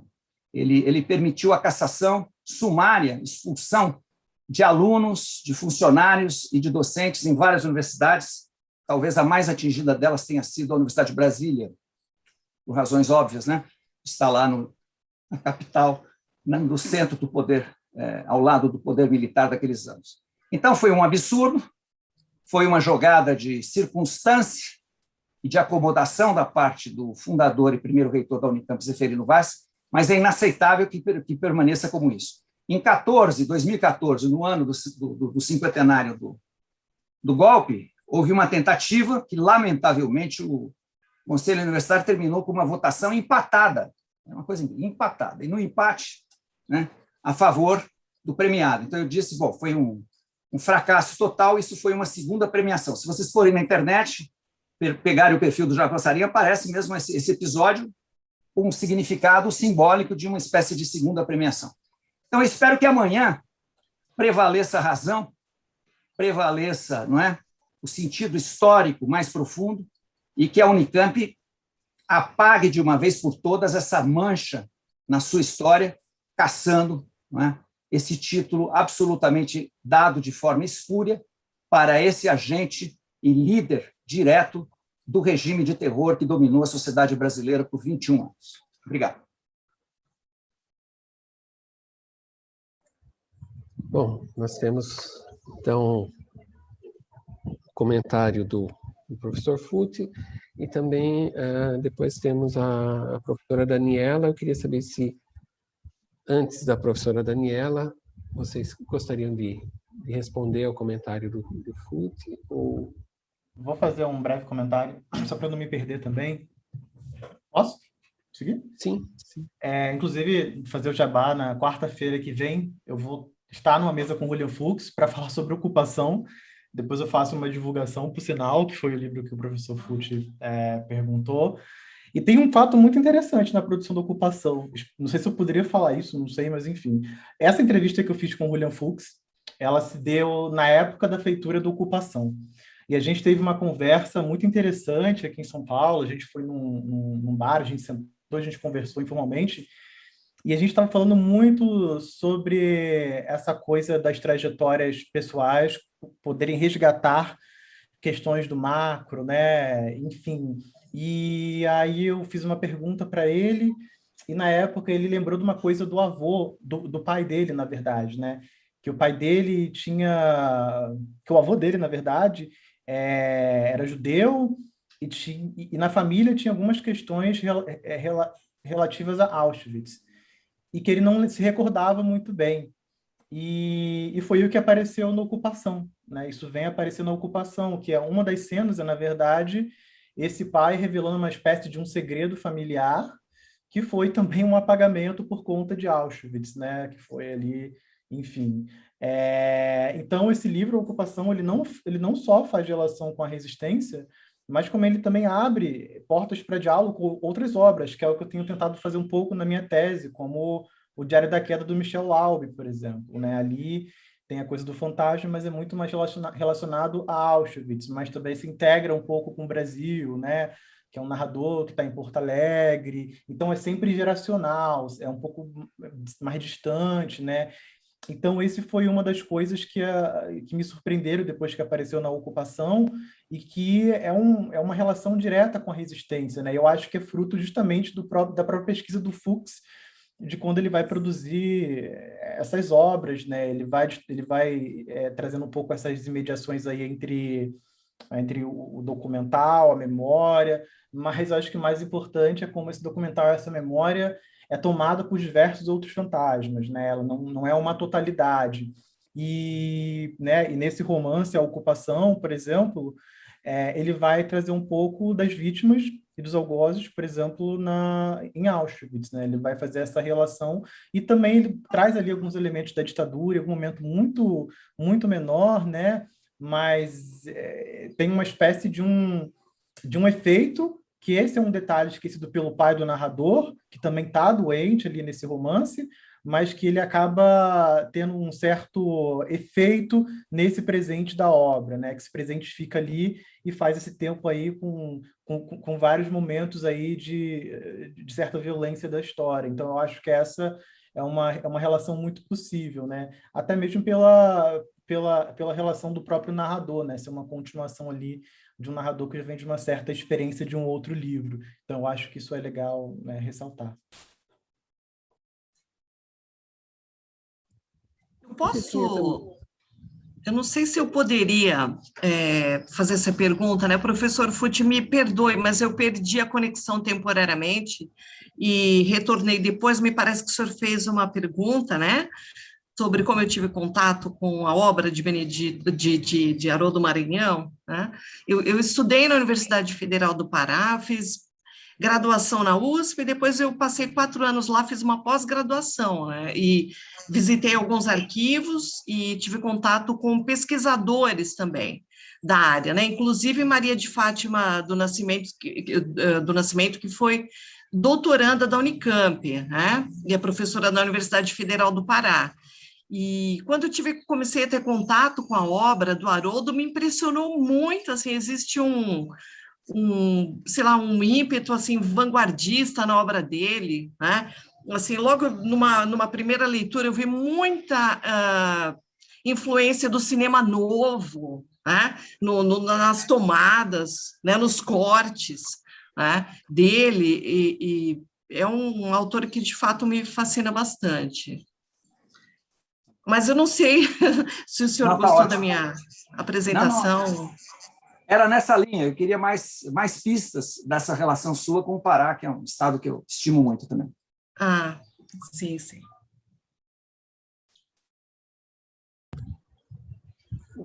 Speaker 6: Ele permitiu a cassação sumária, expulsão de alunos, de funcionários e de docentes em várias universidades. Talvez a mais atingida delas tenha sido a Universidade de Brasília, por razões óbvias, né? Está lá na capital, no centro do poder, ao lado do poder militar daqueles anos. Então, foi um absurdo, foi uma jogada de circunstância e de acomodação da parte do fundador e primeiro reitor da Unicamp, Zeferino Vaz, mas é inaceitável que permaneça como isso. Em 2014, no ano do cinquentenário do golpe, houve uma tentativa que, lamentavelmente, o Conselho Universitário terminou com uma votação empatada, uma coisa empatada, e no empate, né, a favor do premiado. Então, eu disse, bom, foi um fracasso total, isso foi uma segunda premiação. Se vocês forem na internet, pegarem o perfil do Jarbas Passarinho, aparece mesmo esse episódio com um significado simbólico de uma espécie de segunda premiação. Então, eu espero que amanhã prevaleça a razão, prevaleça, não é, o sentido histórico mais profundo, e que a Unicamp apague de uma vez por todas essa mancha na sua história, caçando, não é, esse título absolutamente dado de forma espúria para esse agente e líder direto do regime de terror que dominou a sociedade brasileira por 21 anos. Obrigado.
Speaker 1: Bom, nós temos, então, comentário do professor Fut, e também depois temos a professora Daniela. Eu queria saber se, antes da professora Daniela, vocês gostariam de responder ao comentário do Fut, ou...
Speaker 3: Vou fazer um breve comentário, só para não me perder também. Posso seguir?
Speaker 1: Sim, sim.
Speaker 3: Inclusive, fazer o jabá, na quarta-feira que vem, eu vou estar numa mesa com o William Fuchs para falar sobre ocupação. Depois eu faço uma divulgação para o Sinal, que foi o livro que o professor Fuchs perguntou. E tem um fato muito interessante na produção da ocupação. Não sei se eu poderia falar isso, não sei, mas enfim. Essa entrevista que eu fiz com o William Fuchs, ela se deu na época da feitura da ocupação. E a gente teve uma conversa muito interessante aqui em São Paulo. A gente foi num bar, a gente sentou, a gente conversou informalmente. E a gente estava falando muito sobre essa coisa das trajetórias pessoais poderem resgatar questões do macro, né? Enfim. E aí eu fiz uma pergunta para ele, e na época ele lembrou de uma coisa do avô, do pai dele, na verdade, né? Que o pai dele tinha... Que o avô dele, na verdade, era judeu, e na família tinha algumas questões relativas a Auschwitz, e que ele não se recordava muito bem. E foi o que apareceu na ocupação, né? Isso vem aparecer na ocupação, que é uma das cenas, na verdade, esse pai revelando uma espécie de um segredo familiar, que foi também um apagamento por conta de Auschwitz, né? Que foi ali, enfim. Então, esse livro, A Ocupação, ele não só faz relação com a resistência, mas como ele também abre portas para diálogo com outras obras, que é o que eu tenho tentado fazer um pouco na minha tese, como o Diário da Queda do Michel Laube, por exemplo, né? Ali tem a coisa do fantasma, mas é muito mais relacionado a Auschwitz, mas também se integra um pouco com o Brasil, né? Que é um narrador que está em Porto Alegre, então é sempre geracional, é um pouco mais distante, né? Então, esse foi uma das coisas que me surpreenderam depois que apareceu na ocupação, e que é uma relação direta com a resistência, né? Eu acho que é fruto justamente da própria pesquisa do Fuchs, de quando ele vai produzir essas obras, né? Ele vai trazendo um pouco essas imediações aí entre o documental, a memória, mas eu acho que o mais importante é como esse documental, essa memória, é tomada por diversos outros fantasmas, né? Ela não é uma totalidade. Né, e nesse romance, A Ocupação, por exemplo, ele vai trazer um pouco das vítimas e dos algozes, por exemplo, em Auschwitz, né? Ele vai fazer essa relação, e também ele traz ali alguns elementos da ditadura, em algum momento muito, muito menor, né? Mas tem uma espécie de um efeito, que esse é um detalhe esquecido pelo pai do narrador, que também está doente ali nesse romance, mas que ele acaba tendo um certo efeito nesse presente da obra, né? Que esse presente fica ali e faz esse tempo aí com vários momentos aí de certa violência da história. Então, eu acho que essa é uma relação muito possível, né? Até mesmo pela relação do próprio narrador, né? Ser uma continuação ali de um narrador que já vem de uma certa experiência de um outro livro. Então, eu acho que isso é legal, né, ressaltar.
Speaker 2: Eu não sei se eu poderia fazer essa pergunta, né? Professor Fucci, me perdoe, mas eu perdi a conexão temporariamente e retornei depois. Me parece que o senhor fez uma pergunta, né? Sobre como eu tive contato com a obra de Benedito, de Haroldo Maranhão, né? Eu estudei na Universidade Federal do Pará, fiz graduação na USP, e depois eu passei 4 anos lá, fiz uma pós-graduação, né? E visitei alguns arquivos e tive contato com pesquisadores também da área, né? Inclusive Maria de Fátima do Nascimento, que foi doutoranda da Unicamp, né? E é professora da Universidade Federal do Pará. E quando eu comecei a ter contato com a obra do Haroldo, me impressionou muito, assim, existe sei lá, um ímpeto, assim, vanguardista na obra dele, né? Assim, logo numa primeira leitura eu vi muita influência do cinema novo, né? Nas tomadas, né? Nos cortes, né? Dele, e é um autor que, de fato, me fascina bastante. Mas eu não sei se o senhor gostou da minha apresentação.
Speaker 6: Não. Era nessa linha, eu queria mais pistas dessa relação sua com o Pará, que é um estado que eu estimo muito também.
Speaker 2: Ah, sim.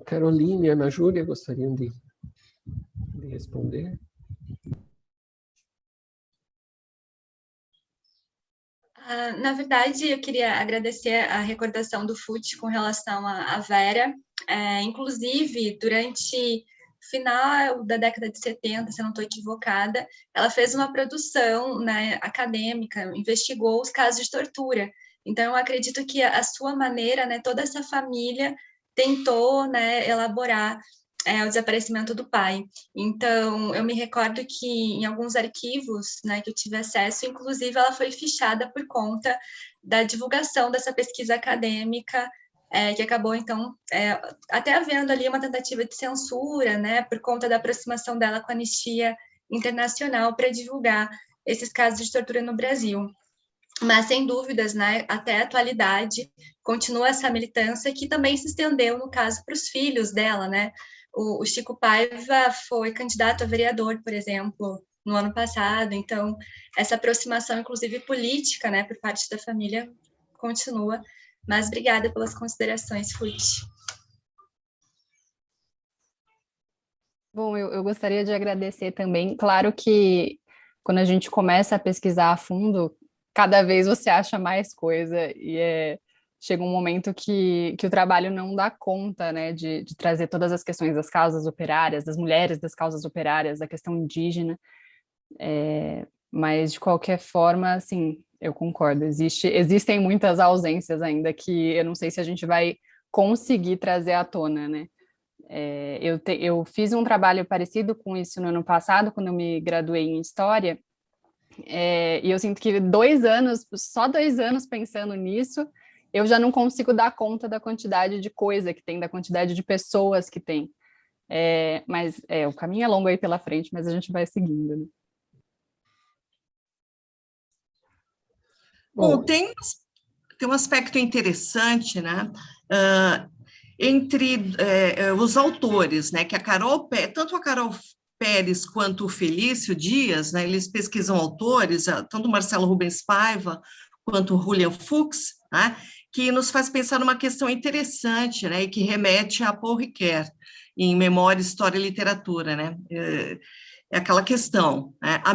Speaker 1: Caroline e Ana Júlia gostariam de responder?
Speaker 4: Na verdade, eu queria agradecer a recordação do Fucci com relação à Vera. Inclusive, durante o final da década de 70, se eu não estou equivocada, ela fez uma produção, né, acadêmica, investigou os casos de tortura. Então, eu acredito que a sua maneira, né, toda essa família tentou, né, elaborar o desaparecimento do pai. Então, eu me recordo que em alguns arquivos, né, que eu tive acesso, inclusive ela foi fichada por conta da divulgação dessa pesquisa acadêmica, que acabou, então, até havendo ali uma tentativa de censura, né, por conta da aproximação dela com a Anistia Internacional para divulgar esses casos de tortura no Brasil. Mas, sem dúvidas, né, até a atualidade, continua essa militância que também se estendeu, no caso, para os filhos dela, né? O Chico Paiva foi candidato a vereador, por exemplo, no ano passado, então, essa aproximação, inclusive política, né, por parte da família, continua. Mas obrigada pelas considerações, Fute.
Speaker 5: Bom, eu gostaria de agradecer também. Claro que quando a gente começa a pesquisar a fundo, cada vez você acha mais coisa e chega um momento que o trabalho não dá conta, né, de trazer todas as questões das causas operárias, das mulheres das causas operárias, da questão indígena, mas de qualquer forma, assim, eu concordo, existem muitas ausências ainda que eu não sei se a gente vai conseguir trazer à tona, né. Eu fiz um trabalho parecido com isso no ano passado, quando eu me graduei em História, e eu sinto que só 2 anos pensando nisso, eu já não consigo dar conta da quantidade de coisa que tem, da quantidade de pessoas que tem. Mas o caminho é longo aí pela frente, mas a gente vai seguindo, né?
Speaker 2: Bom, tem um aspecto interessante, né? Entre os autores, né? Que tanto a Carol Pérez quanto o Felício Dias, né? Eles pesquisam autores, tanto o Marcelo Rubens Paiva quanto o Julian Fuchs, né? Que nos faz pensar numa questão interessante, né? E que remete a Paul Ricoeur, em Memória, História e Literatura, né? É aquela questão, né? A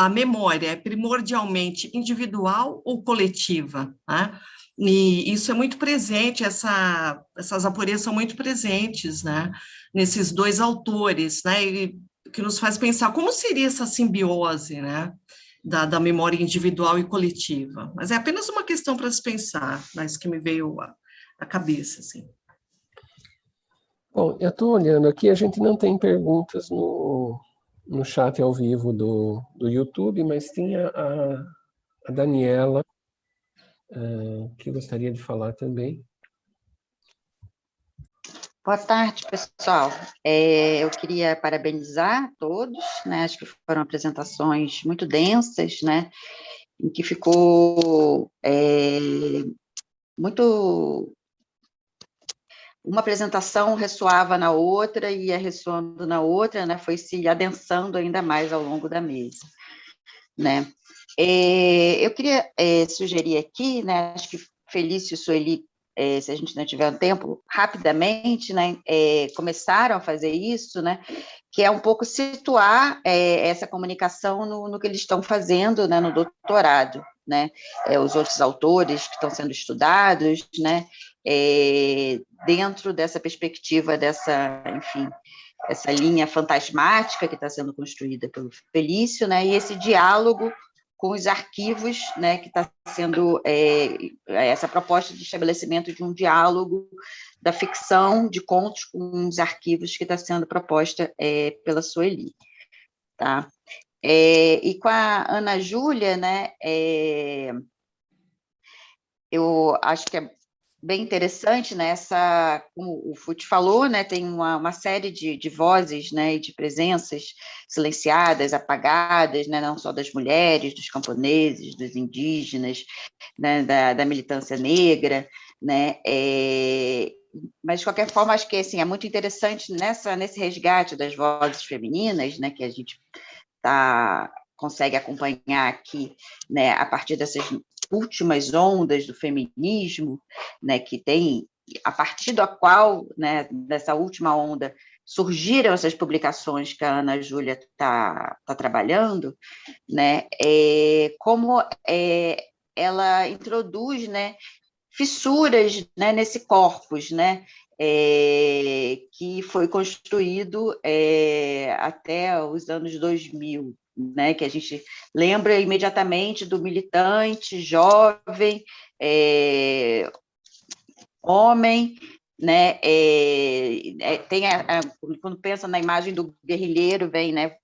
Speaker 2: memória é primordialmente individual ou coletiva, né? E isso é muito presente, essas aporias são muito presentes, né? Nesses dois autores, né? Que nos faz pensar como seria essa simbiose, né? Da memória individual e coletiva. Mas é apenas uma questão para se pensar, mas que me veio à cabeça, assim.
Speaker 1: Bom, eu estou olhando aqui, a gente não tem perguntas no chat ao vivo do YouTube, mas tinha a Daniela, que gostaria de falar também.
Speaker 7: Boa tarde, pessoal. Eu queria parabenizar todos, né? Acho que foram apresentações muito densas, né? Em que ficou muito... Uma apresentação ressoava na outra e ia ressoando na outra, né? Foi se adensando ainda mais ao longo da mesa, né? Eu queria sugerir aqui, né? Acho que Felício e Sueli, se a gente não tiver um tempo, rapidamente, né, começaram a fazer isso, né, que é um pouco situar essa comunicação no que eles estão fazendo, né, no doutorado, né, os outros autores que estão sendo estudados, né, dentro dessa perspectiva enfim, essa linha fantasmática que está sendo construída pelo Felício, né, e esse diálogo com os arquivos, né, que está sendo essa proposta de estabelecimento de um diálogo da ficção de contos com os arquivos que está sendo proposta pela Sueli, tá? E com a Ana Júlia, né, eu acho que é bem interessante, né, como o Fute falou, né, tem uma série de vozes, né, e de presenças silenciadas, apagadas, né, não só das mulheres, dos camponeses, dos indígenas, né, da militância negra, né, mas, de qualquer forma, acho que assim, é muito interessante nesse resgate das vozes femininas, né, que a gente consegue acompanhar aqui, né, a partir dessas últimas ondas do feminismo, né, que tem, a partir da qual, né, dessa última onda, surgiram essas publicações que a Ana Júlia está trabalhando, né, como ela introduz, né, fissuras, né, nesse corpus, né, que foi construído até os anos 2000, né, que a gente lembra imediatamente do militante jovem, homem, né? Quando pensa na imagem do guerrilheiro, vem, né?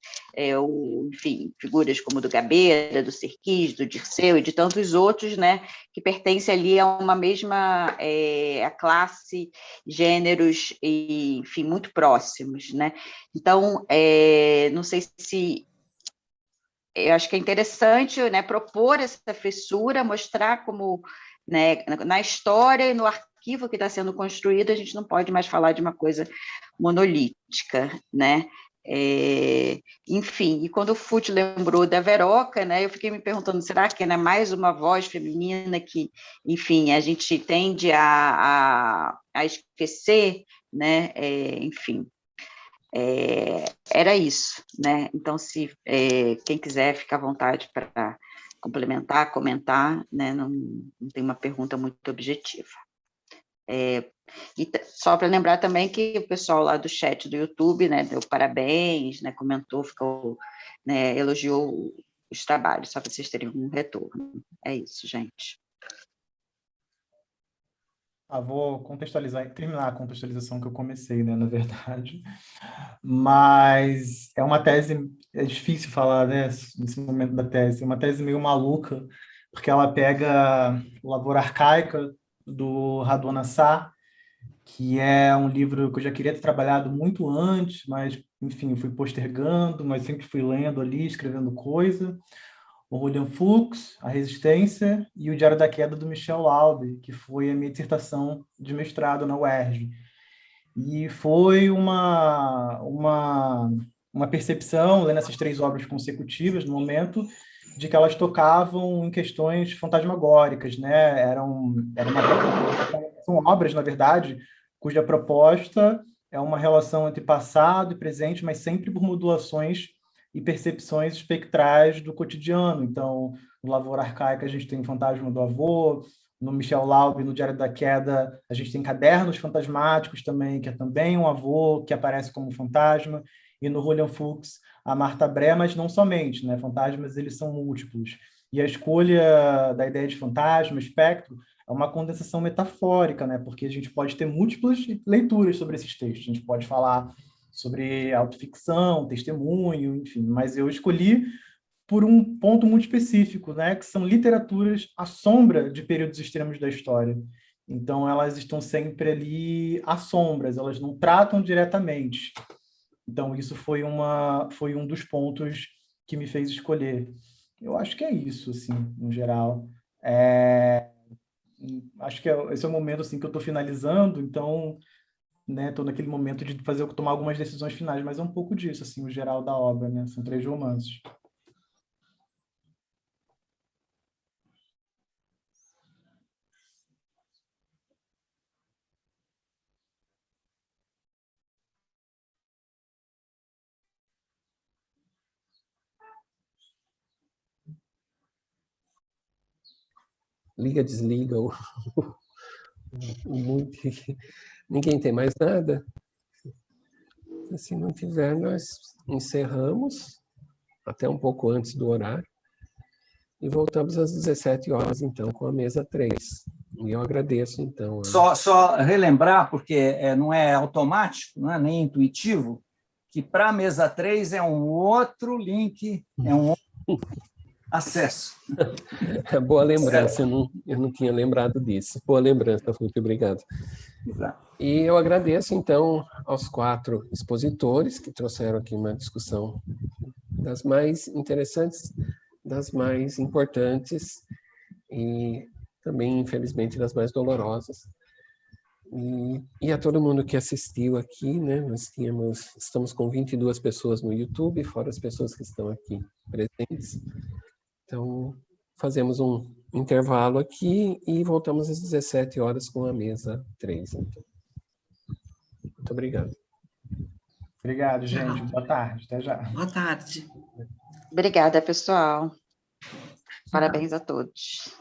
Speaker 7: Enfim, figuras como do Gabeira, do Serquis, do Dirceu e de tantos outros, né? Que pertencem ali a uma mesma a classe, gêneros, e, enfim, muito próximos, né? Então, não sei se eu acho que é interessante, né, propor essa fissura, mostrar como, né, na história e no arquivo que está sendo construído, a gente não pode mais falar de uma coisa monolítica, né? Enfim, e quando o Fut lembrou da Veroca, né, eu fiquei me perguntando, será que é mais uma voz feminina que, enfim, a gente tende a esquecer, né? Enfim, era isso, né? Então, se quem quiser, fica à vontade para complementar, comentar, né? Não tem uma pergunta muito objetiva. E só para lembrar também que o pessoal lá do chat do YouTube, né, deu parabéns, né, comentou, ficou, né, elogiou os trabalhos, só para vocês terem um retorno. É isso, gente.
Speaker 3: Vou contextualizar, terminar a contextualização que eu comecei, né, na verdade. Mas é uma tese, é difícil falar, né, nesse momento da tese, é uma tese meio maluca, porque ela pega Lavoura Arcaica, do Radon Assar, que é um livro que eu já queria ter trabalhado muito antes, mas, enfim, fui postergando, mas sempre fui lendo ali, escrevendo coisa. O William Fuchs, A Resistência, e o Diário da Queda, do Michel Laube, que foi a minha dissertação de mestrado na UERJ. E foi uma percepção, lendo essas 3 obras consecutivas, no momento, de que elas tocavam em questões fantasmagóricas, né? São obras, na verdade, cuja proposta é uma relação entre passado e presente, mas sempre por modulações e percepções espectrais do cotidiano. Então, no Lavoura Arcaica, a gente tem o Fantasma do Avô, no Michel Laube, no Diário da Queda, a gente tem Cadernos Fantasmáticos também, que é também um avô que aparece como fantasma, e no William Fuchs, a Marta Bré, mas não somente, né? Fantasmas, eles são múltiplos. E a escolha da ideia de fantasma, espectro, é uma condensação metafórica, né? Porque a gente pode ter múltiplas leituras sobre esses textos. A gente pode falar sobre autoficção, testemunho, enfim, mas eu escolhi por um ponto muito específico, né, que são literaturas à sombra de períodos extremos da história. Então, elas estão sempre ali às sombras, elas não tratam diretamente. Então, isso foi um dos pontos que me fez escolher. Eu acho que é isso, assim, no geral. Acho que esse é o momento assim, que eu estou finalizando, então, né, estou naquele momento de tomar algumas decisões finais, mas é um pouco disso, assim, o geral da obra, né? São 3 romances.
Speaker 1: Liga, desliga. Ninguém tem mais nada? Se não tiver, nós encerramos até um pouco antes do horário e voltamos às 17 horas, então, com a mesa 3. E eu agradeço, então.
Speaker 6: Só relembrar, porque não é automático, não é nem intuitivo, que para a mesa 3 é um outro link, é um outro acesso.
Speaker 1: Boa lembrança, eu não tinha lembrado disso. Boa lembrança, muito obrigado. E eu agradeço, então, aos 4 expositores que trouxeram aqui uma discussão das mais interessantes, das mais importantes e também, infelizmente, das mais dolorosas. E a todo mundo que assistiu aqui, né? Nós estamos com 22 pessoas no YouTube, fora as pessoas que estão aqui presentes. Então, fazemos um intervalo aqui e voltamos às 17 horas com a mesa 3. Então. Muito obrigado.
Speaker 3: Obrigado, gente. Boa tarde. Até já.
Speaker 2: Boa tarde.
Speaker 7: Obrigada, pessoal. Parabéns a todos.